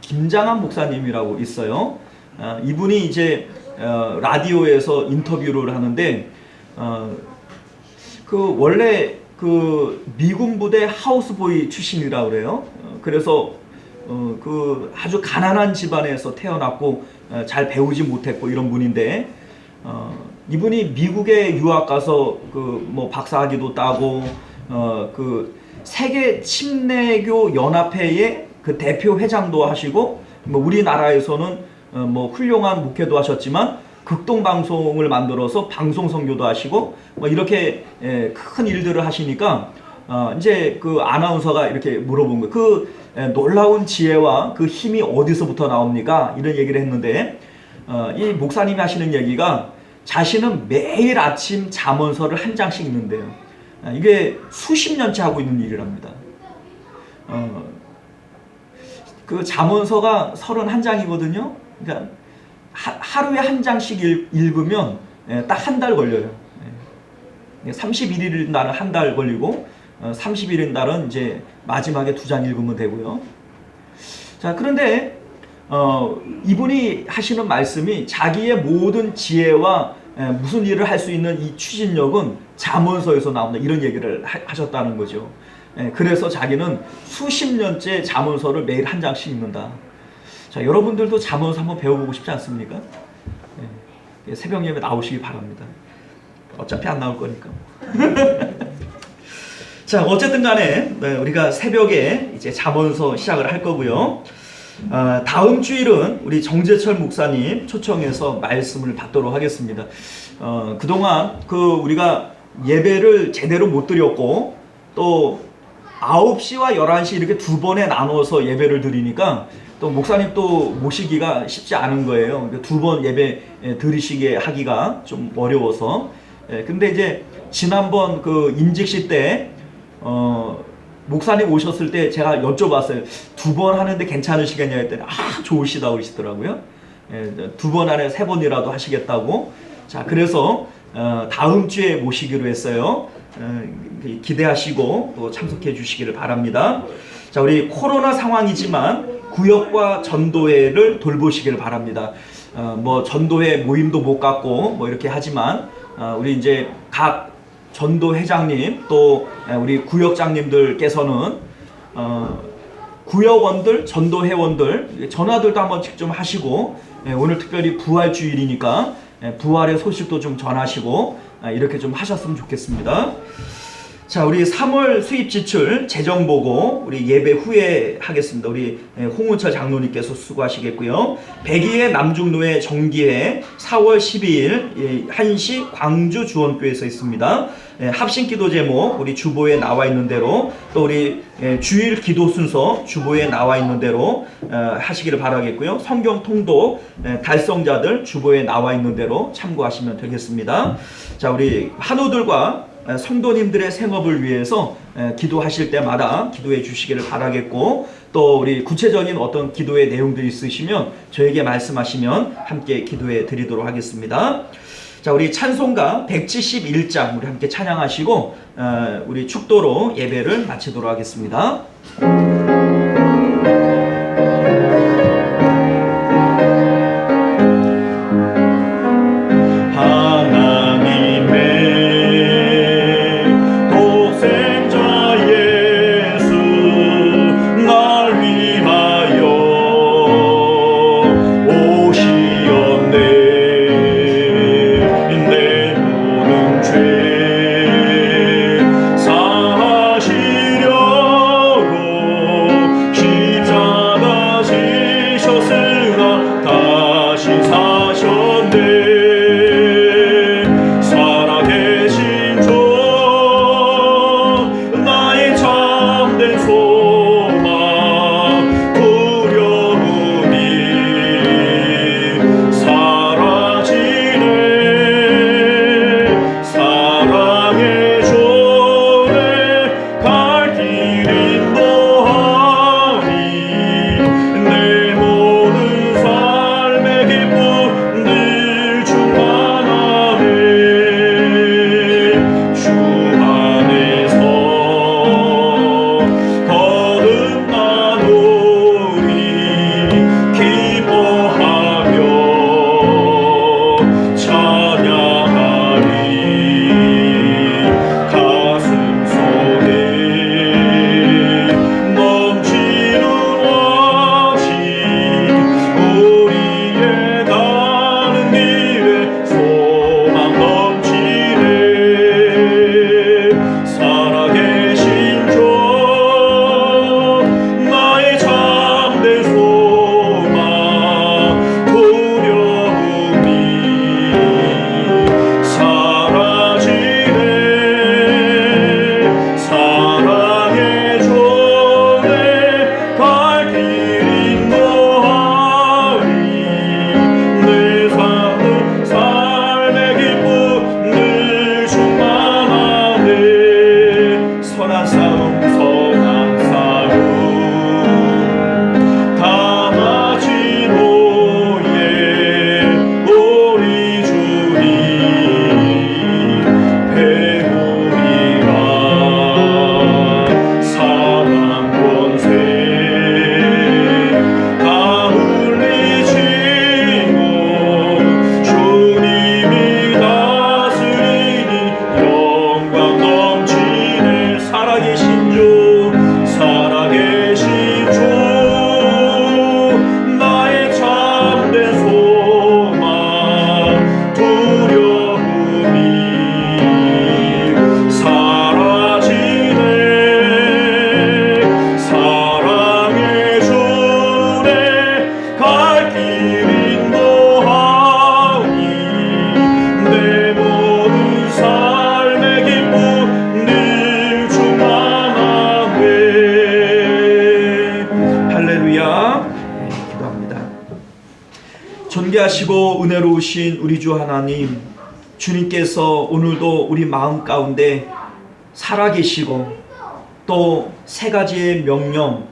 A: 김장한 목사님이라고 있어요. 이분이 이제 라디오에서 인터뷰를 하는데 원래 미군 부대 하우스보이 출신이라고 그래요. 그래서 아주 가난한 집안에서 태어났고 잘 배우지 못했고 이런 분인데 이분이 미국에 유학 가서 뭐 박사학위도 따고 세계 침례교 연합회의 대표 회장도 하시고 뭐 우리나라에서는 뭐 훌륭한 목회도 하셨지만 극동방송을 만들어서 방송 선교도 하시고 뭐 이렇게 큰 일들을 하시니까 이제 아나운서가 이렇게 물어본 거예요. 놀라운 지혜와 힘이 어디서부터 나옵니까? 이런 얘기를 했는데 이 목사님이 하시는 얘기가 자신은 매일 아침 잠언서를 한 장씩 읽는데요. 이게 수십 년째 하고 있는 일이랍니다. 잠언서가 31장이거든요. 그러니까 하루에 한 장씩 읽으면 딱 한 달 걸려요. 31일 날은 한 달 걸리고 30일인 날은 이제 마지막에 2장 읽으면 되고요. 자, 그런데 이분이 하시는 말씀이 자기의 모든 지혜와 무슨 일을 할 수 있는 이 추진력은 잠언서에서 나온다 이런 얘기를 하셨다는 거죠. 그래서 자기는 수십 년째 잠언서를 매일 한 장씩 읽는다. 자, 여러분들도 잠언서 한번 배워보고 싶지 않습니까? 새벽 예배 나오시기 바랍니다. 어차피 안 나올 거니까. 자, 어쨌든 간에 우리가 새벽에 이제 잠언서 시작을 할 거고요. 다음 주일은 우리 정재철 목사님 초청해서 말씀을 받도록 하겠습니다. 그동안 우리가 예배를 제대로 못 드렸고 또 9시와 11시 이렇게 두 번에 나눠서 예배를 드리니까 또 목사님 또 모시기가 쉽지 않은 거예요. 두 번 예배 드리시게 하기가 좀 어려워서. 근데 이제 지난번 임직식 때 목사님 오셨을 때 제가 여쭤봤어요. 2번 하는데 괜찮으시겠냐 했더니 좋으시다고 그러시더라고요. 2번 안에 3번이라도 하시겠다고. 자, 그래서 다음 주에 모시기로 했어요. 기대하시고 또 참석해 주시기를 바랍니다. 자, 우리 코로나 상황이지만 구역과 전도회를 돌보시기를 바랍니다. 뭐 전도회 모임도 못 갖고 뭐 이렇게 하지만 우리 이제 각 전도회장님 또 우리 구역장님들께서는 구역원들, 전도회원들 전화들도 한번 직접 하시고 오늘 특별히 부활주일이니까 부활의 소식도 좀 전하시고 이렇게 좀 하셨으면 좋겠습니다. 자, 우리 3월 수입 지출 재정 보고 우리 예배 후에 하겠습니다. 우리 홍은철 장로님께서 수고하시겠고요. 백이의 남중노회 정기회 4월 12일 1시 광주 주원교회에서 있습니다. 합심 기도 제목 우리 주보에 나와 있는 대로 또 우리 주일 기도 순서 주보에 나와 있는 대로 하시기를 바라겠고요. 성경 통독 달성자들 주보에 나와 있는 대로 참고하시면 되겠습니다. 자, 우리 한우들과 성도님들의 생업을 위해서 기도하실 때마다 기도해 주시기를 바라겠고 또 우리 구체적인 어떤 기도의 내용들이 있으시면 저에게 말씀하시면 함께 기도해 드리도록 하겠습니다. 자, 우리 찬송가 171장 우리 함께 찬양하시고 우리 축도로 예배를 마치도록 하겠습니다. 할렐루야. 네, 기도합니다. 존귀하시고 은혜로우신 우리 주 하나님, 주님께서 오늘도 우리 마음 가운데 살아계시고 또 세 가지의 명령,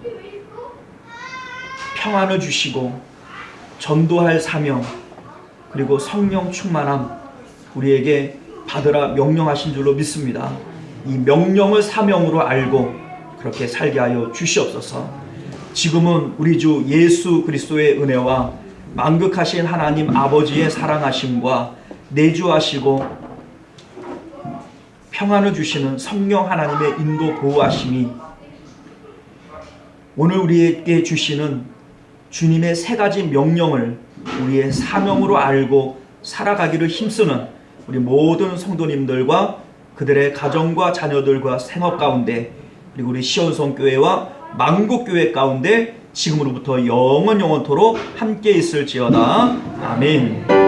A: 평안을 주시고 전도할 사명, 그리고 성령 충만함 우리에게 받으라 명령하신 줄로 믿습니다. 이 명령을 사명으로 알고 그렇게 살게 하여 주시옵소서. 지금은 우리 주 예수 그리스도의 은혜와 만극하신 하나님 아버지의 사랑하심과 내주하시고 평안을 주시는 성령 하나님의 인도 보호하심이 오늘 우리에게 주시는 주님의 세 가지 명령을 우리의 사명으로 알고 살아가기를 힘쓰는 우리 모든 성도님들과 그들의 가정과 자녀들과 생업 가운데, 그리고 우리 시온성교회와 만국교회 가운데 지금으로부터 영원토록 함께 있을지어다. 아멘.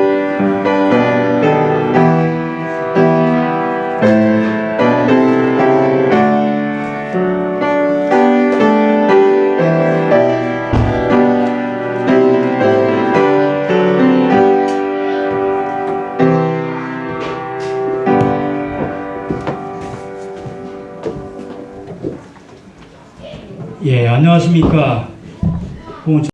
C: 예, 안녕하십니까.